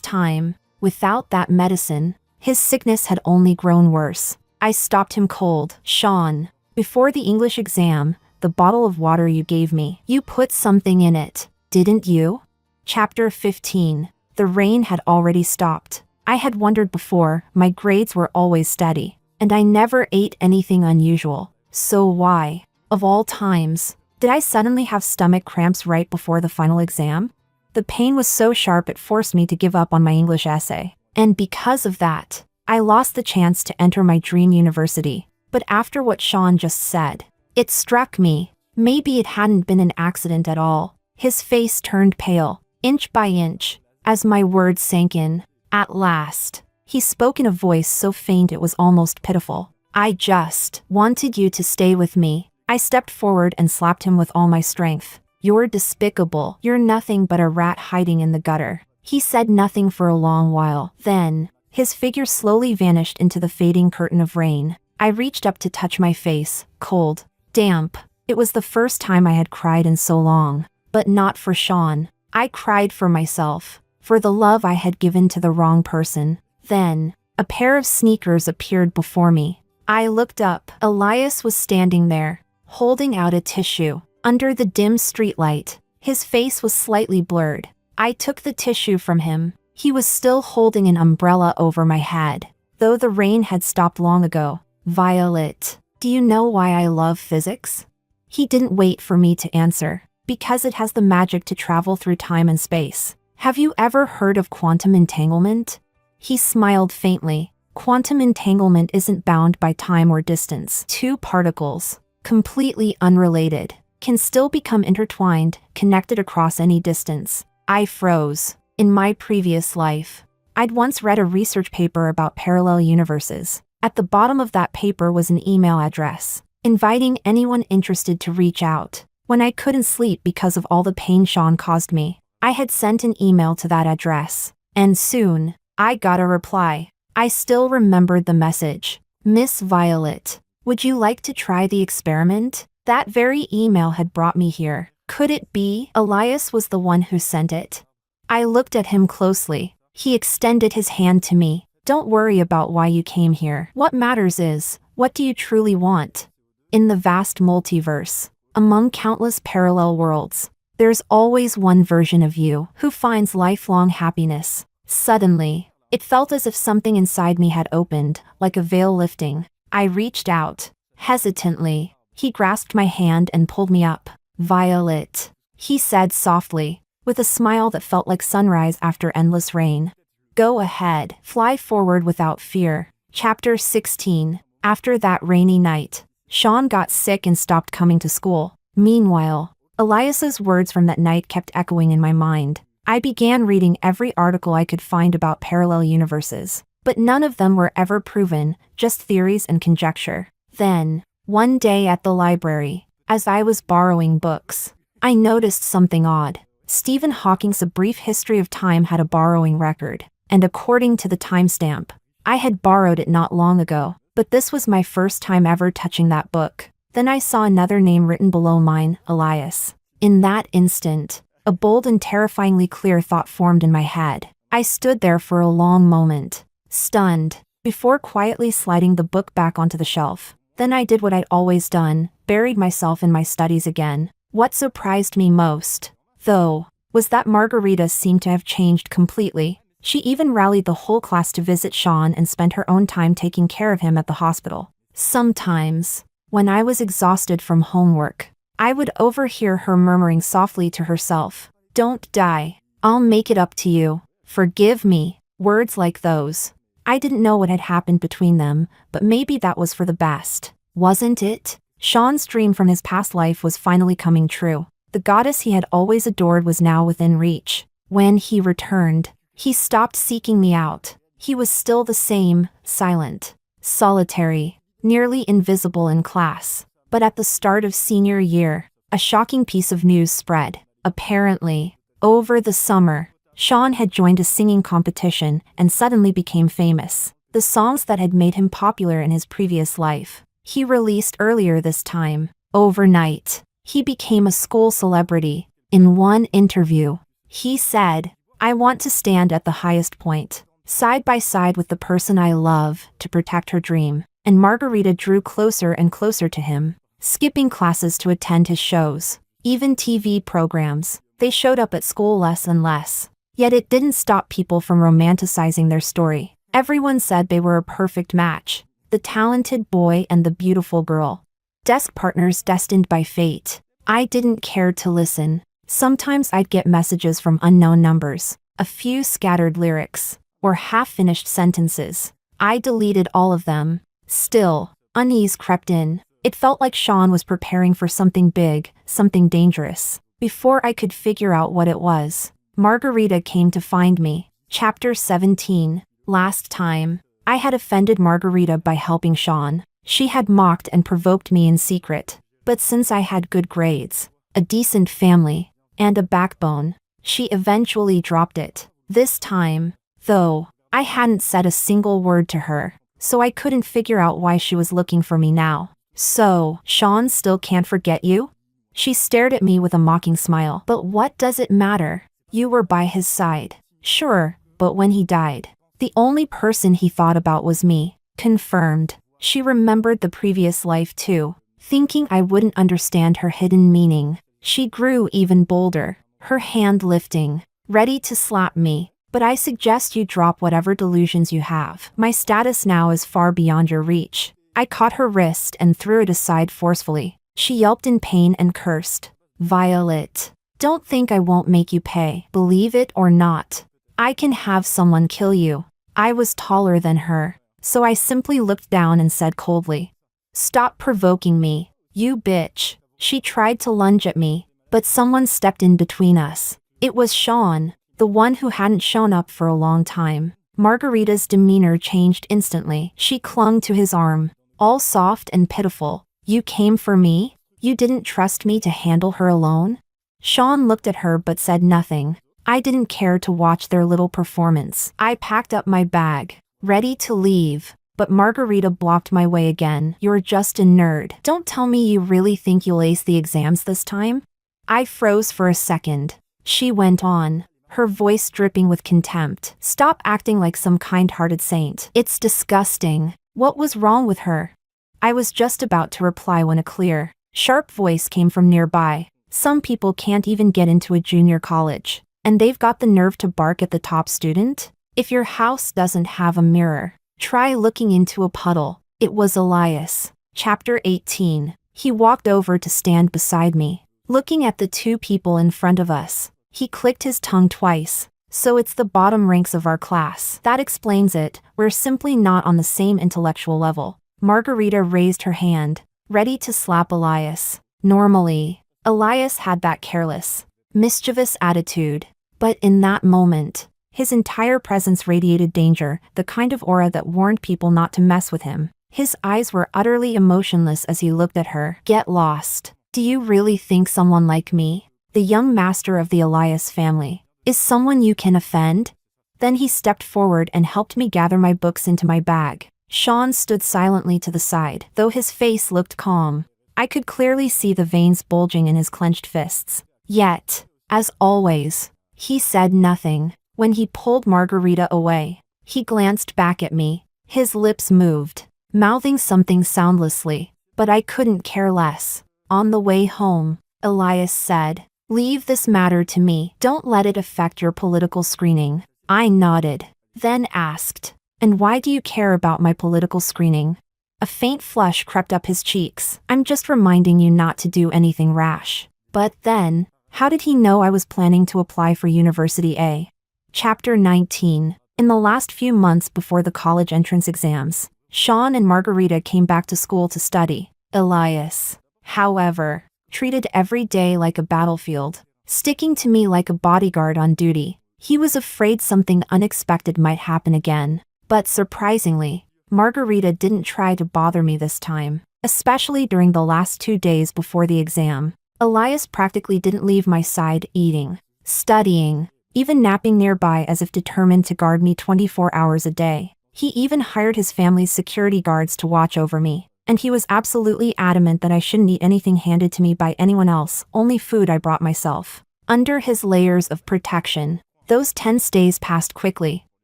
time, without that medicine, his sickness had only grown worse. I stopped him cold. "Sean, before the English exam, the bottle of water you gave me, you put something in it, didn't you?" Chapter 15. The rain had already stopped. I had wondered before, my grades were always steady, and I never ate anything unusual. So why, of all times, did I suddenly have stomach cramps right before the final exam? The pain was so sharp it forced me to give up on my English essay. And because of that, I lost the chance to enter my dream university. But after what Sean just said, it struck me, maybe it hadn't been an accident at all. His face turned pale, inch by inch, as my words sank in. At last, he spoke in a voice so faint it was almost pitiful. "I just wanted you to stay with me." I stepped forward and slapped him with all my strength. "You're despicable. You're nothing but a rat hiding in the gutter." He said nothing for a long while. Then, his figure slowly vanished into the fading curtain of rain. I reached up to touch my face, cold, damp. It was the first time I had cried in so long. But not for Sean. I cried for myself, for the love I had given to the wrong person. Then, a pair of sneakers appeared before me. I looked up. Elias was standing there, holding out a tissue. Under the dim streetlight, his face was slightly blurred. I took the tissue from him. He was still holding an umbrella over my head, though the rain had stopped long ago. "Violet, do you know why I love physics?" He didn't wait for me to answer. "Because it has the magic to travel through time and space. Have you ever heard of quantum entanglement?" He smiled faintly. "Quantum entanglement isn't bound by time or distance. Two particles, completely unrelated, can still become intertwined, connected across any distance." I froze. In my previous life, I'd once read a research paper about parallel universes. At the bottom of that paper was an email address, inviting anyone interested to reach out. When I couldn't sleep because of all the pain Sean caused me, I had sent an email to that address. And soon, I got a reply. I still remembered the message. "Miss Violet, would you like to try the experiment?" That very email had brought me here. Could it be Elias was the one who sent it? I looked at him closely. He extended his hand to me. "Don't worry about why you came here. What matters is, what do you truly want?" In the vast multiverse, among countless parallel worlds, there's always one version of you who finds lifelong happiness. Suddenly, it felt as if something inside me had opened, like a veil lifting. I reached out. Hesitantly, he grasped my hand and pulled me up. "Violet," he said softly, with a smile that felt like sunrise after endless rain. Go ahead, fly forward without fear. Chapter 16. After that rainy night, Sean got sick and stopped coming to school. Meanwhile, Elias's words from that night kept echoing in my mind. I began reading every article I could find about parallel universes, but none of them were ever proven, just theories and conjecture. Then, one day at the library, as I was borrowing books, I noticed something odd. Stephen Hawking's A Brief History of Time had a borrowing record, and according to the timestamp, I had borrowed it not long ago, but this was my first time ever touching that book. Then I saw another name written below mine, Elias. In that instant, a bold and terrifyingly clear thought formed in my head. I stood there for a long moment, stunned, before quietly sliding the book back onto the shelf. Then I did what I'd always done, buried myself in my studies again. What surprised me most, though, was that Margarita seemed to have changed completely. She even rallied the whole class to visit Sean and spent her own time taking care of him at the hospital. Sometimes, when I was exhausted from homework, I would overhear her murmuring softly to herself, "Don't die. I'll make it up to you. Forgive me." Words like those. I didn't know what had happened between them, but maybe that was for the best, wasn't it? Sean's dream from his past life was finally coming true. The goddess he had always adored was now within reach. When he returned, he stopped seeking me out. He was still the same, silent, solitary, nearly invisible in class. But at the start of senior year, a shocking piece of news spread. Apparently, over the summer, Sean had joined a singing competition and suddenly became famous. The songs that had made him popular in his previous life, he released earlier this time. Overnight, he became a school celebrity. In one interview, he said, "I want to stand at the highest point, side by side with the person I love, to protect her dream." And Margarita drew closer and closer to him, skipping classes to attend his shows, even TV programs. They showed up at school less and less. Yet it didn't stop people from romanticizing their story. Everyone said they were a perfect match, the talented boy and the beautiful girl. Desk partners destined by fate. I didn't care to listen. Sometimes I'd get messages from unknown numbers, a few scattered lyrics, or half-finished sentences. I deleted all of them. Still, unease crept in. It felt like Sean was preparing for something big, something dangerous. Before I could figure out what it was, Margarita came to find me. Chapter 17. Last time, I had offended Margarita by helping Sean. She had mocked and provoked me in secret. But since I had good grades, a decent family, and a backbone, she eventually dropped it. This time, though, I hadn't said a single word to her, so I couldn't figure out why she was looking for me now. "So, Sean still can't forget you?" She stared at me with a mocking smile. "But what does it matter? You were by his side." "Sure, but when he died, the only person he thought about was me." Confirmed. She remembered the previous life too. Thinking I wouldn't understand her hidden meaning, she grew even bolder, her hand lifting, ready to slap me. "But I suggest you drop whatever delusions you have. My status now is far beyond your reach." I caught her wrist and threw it aside forcefully. She yelped in pain and cursed. "Violet, don't think I won't make you pay. Believe it or not, I can have someone kill you." I was taller than her, so I simply looked down and said coldly, "Stop provoking me, you bitch." She tried to lunge at me, but someone stepped in between us. It was Sean, the one who hadn't shown up for a long time. Margarita's demeanor changed instantly. She clung to his arm, all soft and pitiful. "You came for me? You didn't trust me to handle her alone?" Sean looked at her but said nothing. I didn't care to watch their little performance. I packed up my bag, ready to leave, but Margarita blocked my way again. "You're just a nerd. Don't tell me you really think you'll ace the exams this time?" I froze for a second. She went on, her voice dripping with contempt. "Stop acting like some kind-hearted saint. It's disgusting." What was wrong with her? I was just about to reply when a clear, sharp voice came from nearby. "Some people can't even get into a junior college, and they've got the nerve to bark at the top student? If your house doesn't have a mirror, try looking into a puddle." It was Elias. Chapter 18. He walked over to stand beside me, looking at the two people in front of us. He clicked his tongue twice, So it's the bottom ranks of our class. That explains it. We're simply not on the same intellectual level. Margarita raised her hand, ready to slap Elias. Normally, Elias had that careless, mischievous attitude. But in that moment, his entire presence radiated danger, the kind of aura that warned people not to mess with him. His eyes were utterly emotionless as he looked at her. Get lost. Do you really think someone like me, the young master of the Elias family, is someone you can offend? Then he stepped forward and helped me gather my books into my bag. Sean stood silently to the side, though his face looked calm. I could clearly see the veins bulging in his clenched fists. Yet, as always, he said nothing. When he pulled Margarita away, he glanced back at me. His lips moved, mouthing something soundlessly, but I couldn't care less. On the way home, Elias said, "Leave this matter to me. Don't let it affect your political screening." I nodded, then asked, "And why do you care about my political screening?" A faint flush crept up his cheeks. "I'm just reminding you not to do anything rash." But then, how did he know I was planning to apply for University A? Chapter 19. In the last few months before the college entrance exams, Sean and Margarita came back to school to study. Elias, however, treated every day like a battlefield, sticking to me like a bodyguard on duty. He was afraid something unexpected might happen again. But surprisingly, Margarita didn't try to bother me this time, especially during the last 2 days before the exam. Elias practically didn't leave my side, eating, studying, even napping nearby as if determined to guard me 24 hours a day. He even hired his family's security guards to watch over me, and he was absolutely adamant that I shouldn't eat anything handed to me by anyone else, only food I brought myself. Under his layers of protection, those tense days passed quickly.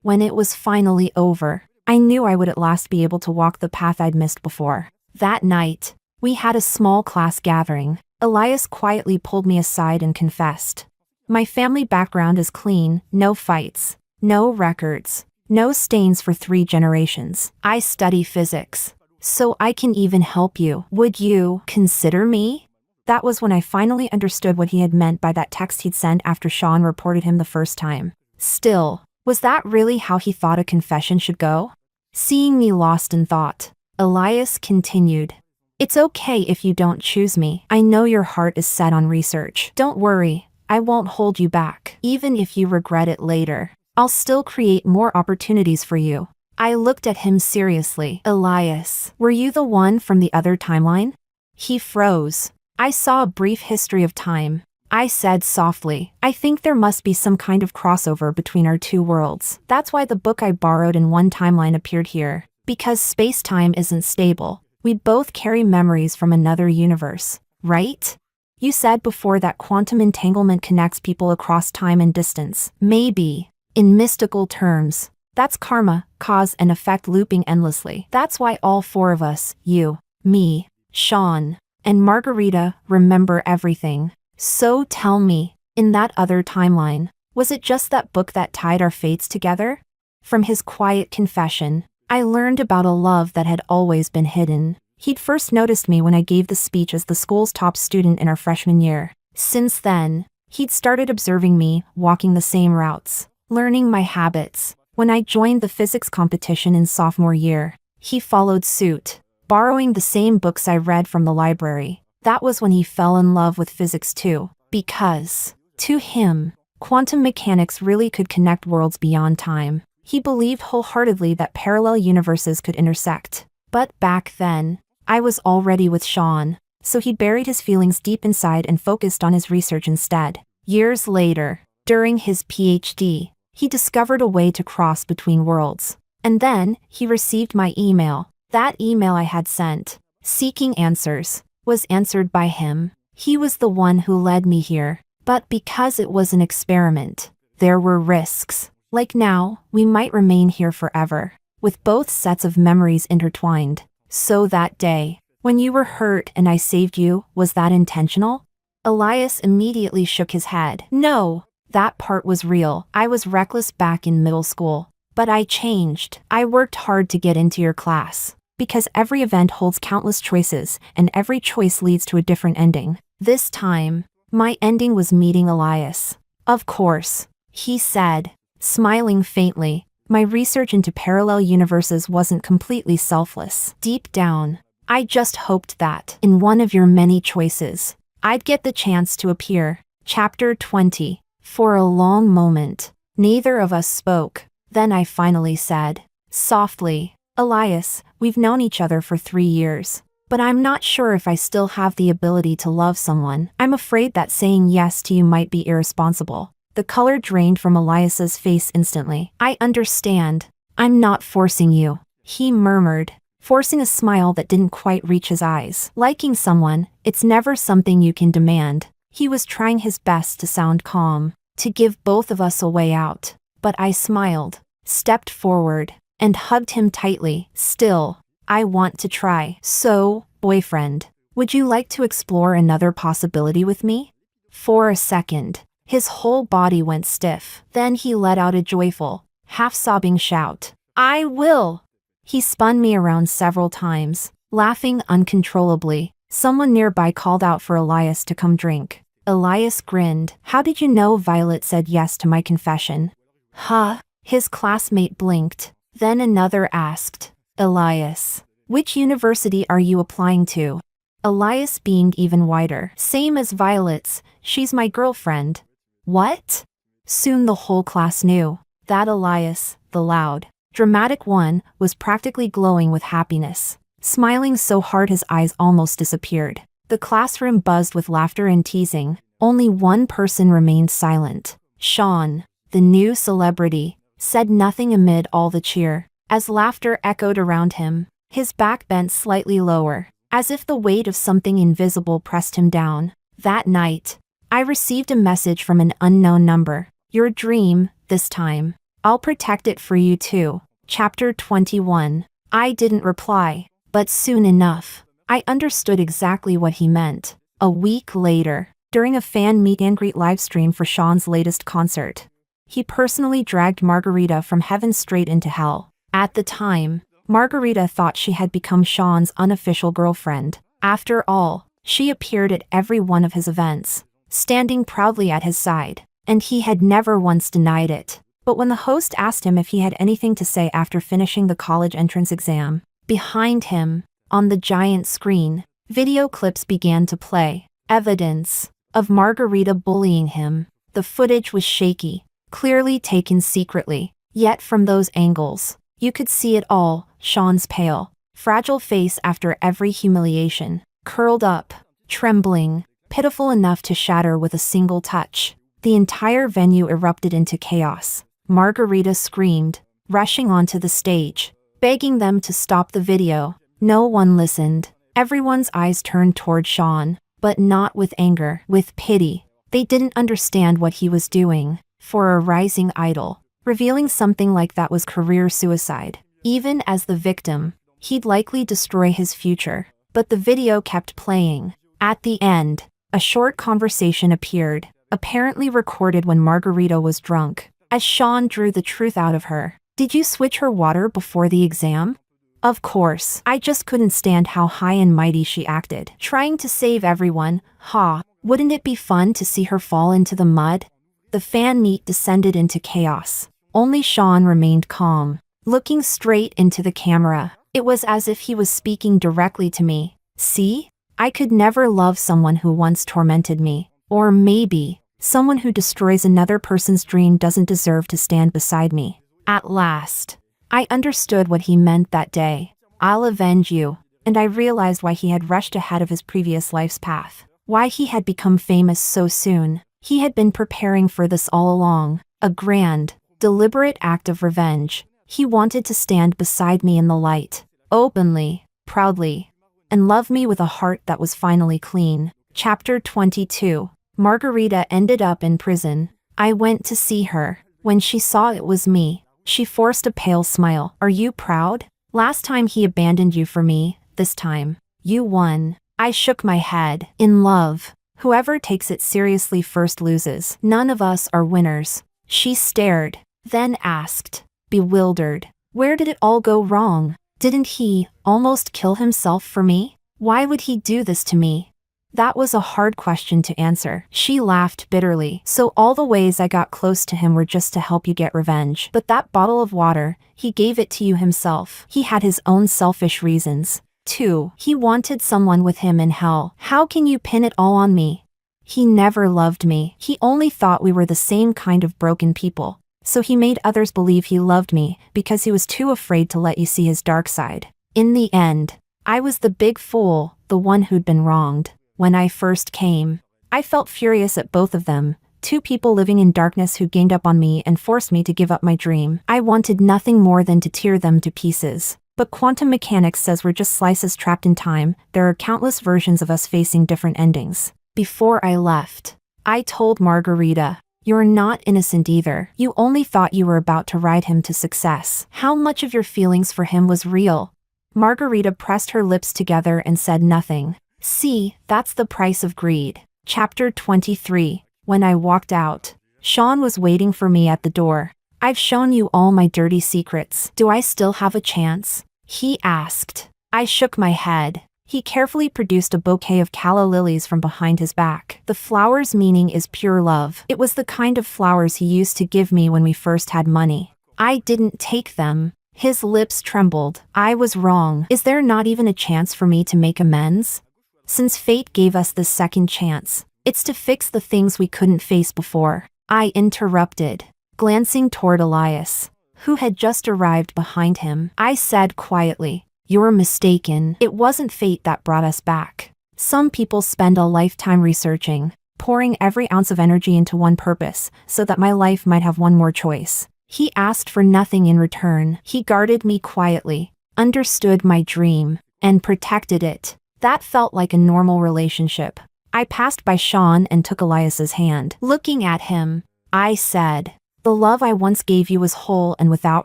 When it was finally over, I knew I would at last be able to walk the path I'd missed before. That night, we had a small class gathering. Elias quietly pulled me aside and confessed, "My family background is clean, no fights, no records, no stains for 3 generations. I study physics, so I can even help you. Would you consider me?" That was when I finally understood what he had meant by that text he'd sent after Sean reported him the first time. Still, was that really how he thought a confession should go? Seeing me lost in thought, Elias continued, "It's okay if you don't choose me. I know your heart is set on research. Don't worry, I won't hold you back. Even if you regret it later, I'll still create more opportunities for you." I looked at him seriously. "Elias, were you the one from the other timeline?" He froze. "I saw a brief history of time," I said softly. "I think there must be some kind of crossover between our 2 worlds. That's why the book I borrowed in one timeline appeared here. Because space-time isn't stable. We both carry memories from another universe, right? You said before that quantum entanglement connects people across time and distance. Maybe, in mystical terms, that's karma, cause and effect looping endlessly. That's why all 4 of us, you, me, Sean, and Margarita, remember everything. So tell me, in that other timeline, was it just that book that tied our fates together?" From his quiet confession, I learned about a love that had always been hidden. He'd first noticed me when I gave the speech as the school's top student in our freshman year. Since then, he'd started observing me, walking the same routes, learning my habits. When I joined the physics competition in sophomore year, he followed suit, borrowing the same books I read from the library. That was when he fell in love with physics too, because, to him, quantum mechanics really could connect worlds beyond time. He believed wholeheartedly that parallel universes could intersect. But back then, I was already with Sean, so he buried his feelings deep inside and focused on his research instead. Years later, during his PhD, he discovered a way to cross between worlds. And then, he received my email. That email I had sent, seeking answers, was answered by him. He was the one who led me here. But because it was an experiment, there were risks. Like now, we might remain here forever, with both sets of memories intertwined. So that day, when you were hurt and I saved you, was that intentional? Elias immediately shook his head. No, that part was real. I was reckless back in middle school. But I changed. I worked hard to get into your class. Because every event holds countless choices, and every choice leads to a different ending. This time, my ending was meeting Elias. Of course, he said, smiling faintly. My research into parallel universes wasn't completely selfless. Deep down, I just hoped that, in one of your many choices, I'd get the chance to appear. Chapter 20. For a long moment, neither of us spoke. Then I finally said, softly, Elias, we've known each other for 3 years. But I'm not sure if I still have the ability to love someone. I'm afraid that saying yes to you might be irresponsible. The color drained from Elias's face instantly. I understand. I'm not forcing you, he murmured, forcing a smile that didn't quite reach his eyes. Liking someone, it's never something you can demand. He was trying his best to sound calm, to give both of us a way out. But I smiled, stepped forward, and hugged him tightly. Still, I want to try. So, boyfriend, would you like to explore another possibility with me? For a second, his whole body went stiff. Then he let out a joyful, half-sobbing shout. I will! He spun me around several times, laughing uncontrollably. Someone nearby called out for Elias to come drink. Elias grinned. How did you know Violet said yes to my confession? Huh? His classmate blinked. Then another asked, Elias, which university are you applying to? Elias beamed even wider. Same as Violet's, she's my girlfriend. What? Soon the whole class knew that Elias, the loud, dramatic one, was practically glowing with happiness, smiling so hard his eyes almost disappeared. The classroom buzzed with laughter and teasing. Only one person remained silent. Sean, the new celebrity, said nothing amid all the cheer. As laughter echoed around him, his back bent slightly lower, as if the weight of something invisible pressed him down. That night, I received a message from an unknown number. Your dream, this time. I'll protect it for you too. Chapter 21. I didn't reply, but soon enough, I understood exactly what he meant. A week later, during a fan meet and greet livestream for Sean's latest concert, he personally dragged Margarita from heaven straight into hell. At the time, Margarita thought she had become Sean's unofficial girlfriend. After all, she appeared at every one of his events, standing proudly at his side, and he had never once denied it. But when the host asked him if he had anything to say after finishing the college entrance exam, behind him, on the giant screen, video clips began to play, evidence of Margarita bullying him. The footage was shaky, clearly taken secretly, yet from those angles, you could see it all. Sean's pale, fragile face after every humiliation, curled up, trembling, pitiful enough to shatter with a single touch. The entire venue erupted into chaos. Margarita screamed, rushing onto the stage, begging them to stop the video. No one listened. Everyone's eyes turned toward Sean, but not with anger, with pity. They didn't understand what he was doing. For a rising idol, revealing something like that was career suicide. Even as the victim, he'd likely destroy his future. But the video kept playing. At the end, a short conversation appeared, apparently recorded when Margarita was drunk, as Sean drew the truth out of her. Did you switch her water before the exam? Of course. I just couldn't stand how high and mighty she acted, trying to save everyone. Ha! Wouldn't it be fun to see her fall into the mud? The fan meet descended into chaos. Only Sean remained calm, looking straight into the camera. It was as if he was speaking directly to me. See? I could never love someone who once tormented me. Or maybe, someone who destroys another person's dream doesn't deserve to stand beside me. At last, I understood what he meant that day. I'll avenge you. And I realized why he had rushed ahead of his previous life's path. Why he had become famous so soon. He had been preparing for this all along. A grand, deliberate act of revenge. He wanted to stand beside me in the light, openly, proudly, and love me with a heart that was finally clean. Chapter 22. Margarita ended up in prison. I went to see her. When she saw it was me, she forced a pale smile. Are you proud? Last time he abandoned you for me, this time, you won. I shook my head. In love, whoever takes it seriously first loses. None of us are winners. She stared, then asked, bewildered, where did it all go wrong? Didn't he almost kill himself for me? Why would he do this to me? That was a hard question to answer. She laughed bitterly. So all the ways I got close to him were just to help you get revenge. But that bottle of water, he gave it to you himself. He had his own selfish reasons. 2. He wanted someone with him in hell. How can you pin it all on me? He never loved me. He only thought we were the same kind of broken people. So he made others believe he loved me because he was too afraid to let you see his dark side. In the end, I was the big fool, the one who'd been wronged. When I first came, I felt furious at both of them, 2 people living in darkness who ganged up on me and forced me to give up my dream. I wanted nothing more than to tear them to pieces. But quantum mechanics says we're just slices trapped in time. There are countless versions of us facing different endings. Before I left, I told Margarita, "You're not innocent either. You only thought you were about to ride him to success. How much of your feelings for him was real?" Margarita pressed her lips together and said nothing. See, that's the price of greed. Chapter 23. When I walked out, Sean was waiting for me at the door. "I've shown you all my dirty secrets. Do I still have a chance?" he asked. I shook my head. He carefully produced a bouquet of calla lilies from behind his back. The flower's meaning is pure love. It was the kind of flowers he used to give me when we first had money. I didn't take them. His lips trembled. I was wrong. Is there not even a chance for me to make amends? Since fate gave us this second chance, it's to fix the things we couldn't face before. I interrupted, glancing toward Elias, who had just arrived behind him. I said quietly, "You're mistaken. It wasn't fate that brought us back. Some people spend a lifetime researching, pouring every ounce of energy into one purpose, so that my life might have one more choice." He asked for nothing in return. He guarded me quietly, understood my dream, and protected it. That felt like a normal relationship. I passed by Sean and took Elias's hand. Looking at him, I said, "The love I once gave you was whole and without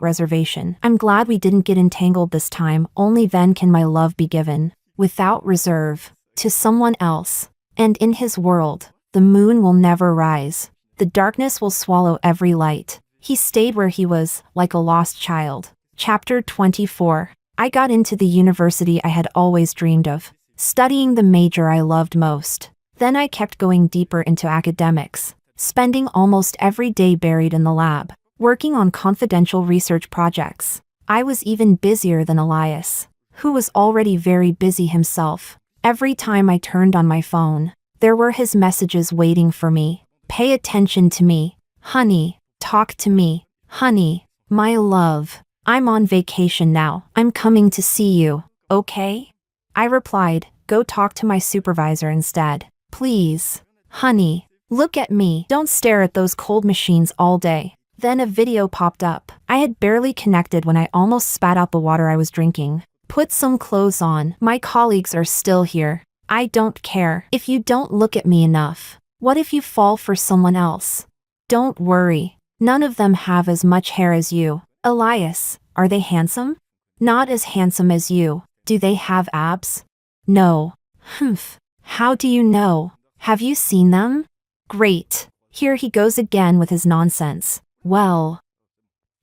reservation. I'm glad we didn't get entangled this time. Only then can my love be given, without reserve, to someone else. And in his world, the moon will never rise. The darkness will swallow every light." He stayed where he was, like a lost child. Chapter 24. I got into the university I had always dreamed of, studying the major I loved most. Then I kept going deeper into academics, spending almost every day buried in the lab, working on confidential research projects. I was even busier than Elias, who was already very busy himself. Every time I turned on my phone, there were his messages waiting for me. "Pay attention to me, honey. Talk to me, honey. My love. I'm on vacation now. I'm coming to see you, okay?" I replied, "Go talk to my supervisor instead. Please. Honey, look at me. Don't stare at those cold machines all day." Then a video popped up. I had barely connected when I almost spat out the water I was drinking. "Put some clothes on. My colleagues are still here. I don't care if you don't look at me enough. What if you fall for someone else? Don't worry. None of them have as much hair as you. Elias, are they handsome? Not as handsome as you. Do they have abs? No. Humph. How do you know? Have you seen them? Great. Here he goes again with his nonsense. Well,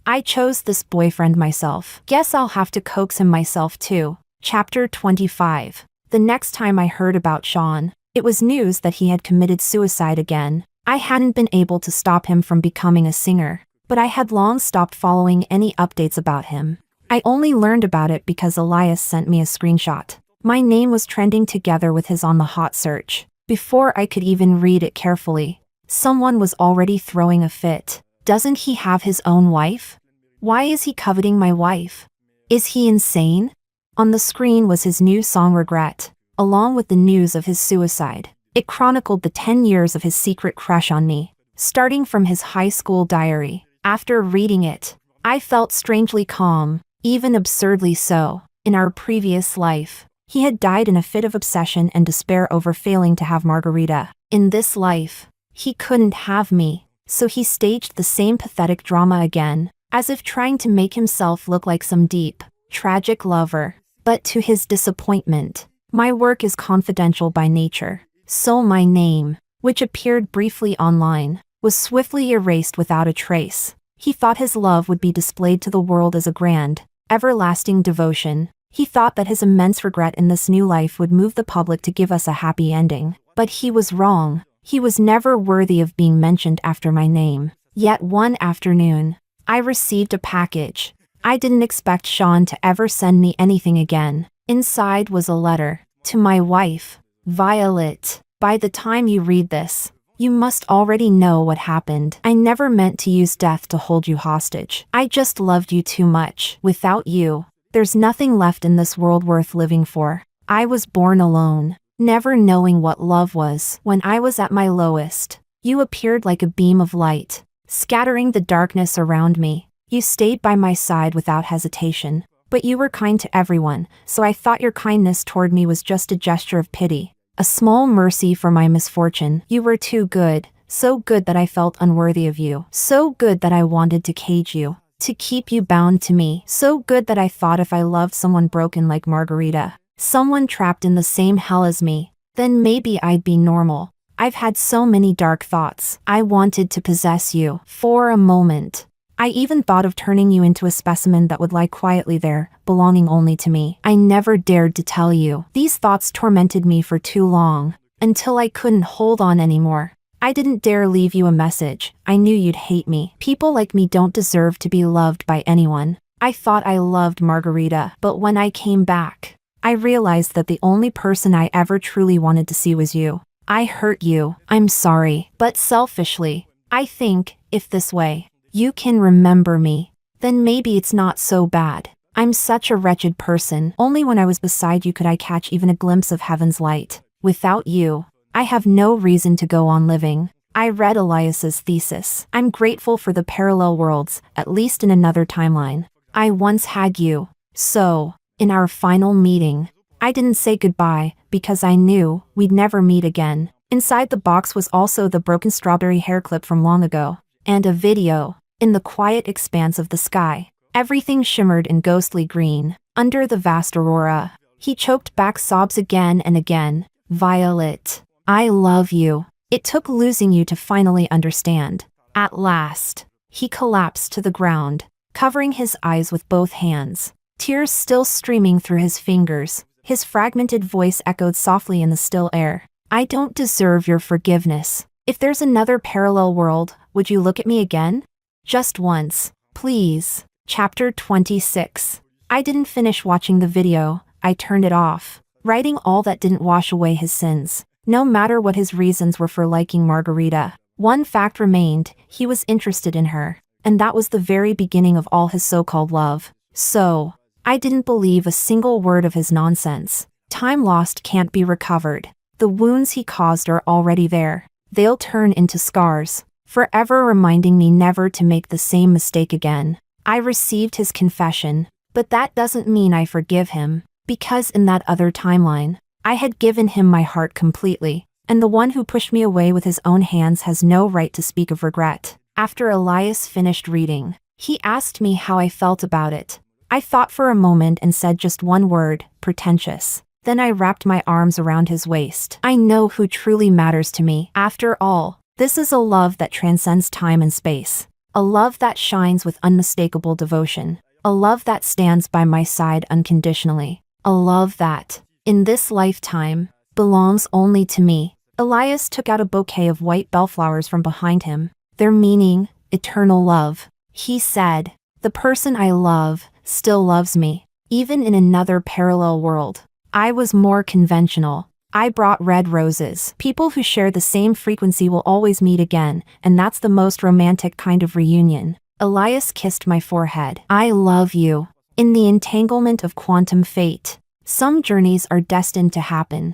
I chose this boyfriend myself. Guess I'll have to coax him myself too." Chapter 25. The next time I heard about Sean, it was news that he had committed suicide again. I hadn't been able to stop him from becoming a singer, but I had long stopped following any updates about him. I only learned about it because Elias sent me a screenshot. My name was trending together with his on the hot search. Before I could even read it carefully, someone was already throwing a fit. Doesn't he have his own wife? Why is he coveting my wife? Is he insane? On the screen was his new song Regret, along with the news of his suicide. It chronicled the 10 years of his secret crush on me, starting from his high school diary. After reading it, I felt strangely calm, even absurdly so. In our previous life, he had died in a fit of obsession and despair over failing to have Margarita. In this life, he couldn't have me, so he staged the same pathetic drama again, as if trying to make himself look like some deep, tragic lover. But to his disappointment, my work is confidential by nature. So my name, which appeared briefly online, was swiftly erased without a trace. He thought his love would be displayed to the world as a grand, everlasting devotion. He thought that his immense regret in this new life would move the public to give us a happy ending. But he was wrong. He was never worthy of being mentioned after my name. Yet one afternoon, I received a package. I didn't expect Sean to ever send me anything again. Inside was a letter. To my wife, Violet. By the time you read this, you must already know what happened. I never meant to use death to hold you hostage. I just loved you too much. Without you, there's nothing left in this world worth living for. I was born alone, never knowing what love was. When I was at my lowest, you appeared like a beam of light, scattering the darkness around me. You stayed by my side without hesitation. But you were kind to everyone, so I thought your kindness toward me was just a gesture of pity, a small mercy for my misfortune. You were too good, so good that I felt unworthy of you, so good that I wanted to cage you, to keep you bound to me, so good that I thought if I loved someone broken like Margarita, someone trapped in the same hell as me, then maybe I'd be normal. I've had so many dark thoughts. I wanted to possess you for a moment. I even thought of turning you into a specimen that would lie quietly there, belonging only to me. I never dared to tell you. These thoughts tormented me for too long, until I couldn't hold on anymore. I didn't dare leave you a message. I knew you'd hate me. People like me don't deserve to be loved by anyone. I thought I loved Margarita, but when I came back, I realized that the only person I ever truly wanted to see was you. I hurt you. I'm sorry. But selfishly, I think, if this way, you can remember me, then maybe it's not so bad. I'm such a wretched person. Only when I was beside you could I catch even a glimpse of heaven's light. Without you, I have no reason to go on living. I read Elias's thesis. I'm grateful for the parallel worlds, at least in another timeline. I once had you. So, in our final meeting, I didn't say goodbye because I knew we'd never meet again. Inside the box was also the broken strawberry hair clip from long ago, and a video. In the quiet expanse of the sky, everything shimmered in ghostly green. Under the vast aurora, he choked back sobs again and again. Violet, I love you. It took losing you to finally understand. At last, he collapsed to the ground, covering his eyes with both hands, tears still streaming through his fingers. His fragmented voice echoed softly in the still air. I don't deserve your forgiveness. If there's another parallel world, would you look at me again? Just once, please. Chapter 26. I didn't finish watching the video. I turned it off, writing all that didn't wash away his sins. No matter what his reasons were for liking Margarita, one fact remained: he was interested in her, and that was the very beginning of all his so-called love. So, I didn't believe a single word of his nonsense. Time lost can't be recovered. The wounds he caused are already there. They'll turn into scars, forever reminding me never to make the same mistake again. I received his confession, but that doesn't mean I forgive him, because in that other timeline, I had given him my heart completely, and the one who pushed me away with his own hands has no right to speak of regret. After Elias finished reading, he asked me how I felt about it. I thought for a moment and said just one word: pretentious. Then I wrapped my arms around his waist. I know who truly matters to me. After all, this is a love that transcends time and space. A love that shines with unmistakable devotion. A love that stands by my side unconditionally. A love that, in this lifetime, belongs only to me. Elias took out a bouquet of white bellflowers from behind him. Their meaning, eternal love. He said, the person I love still loves me, even in another parallel world. I was more conventional. I brought red roses. People who share the same frequency will always meet again, and that's the most romantic kind of reunion. Elias kissed my forehead. I love you. In the entanglement of quantum fate, some journeys are destined to happen.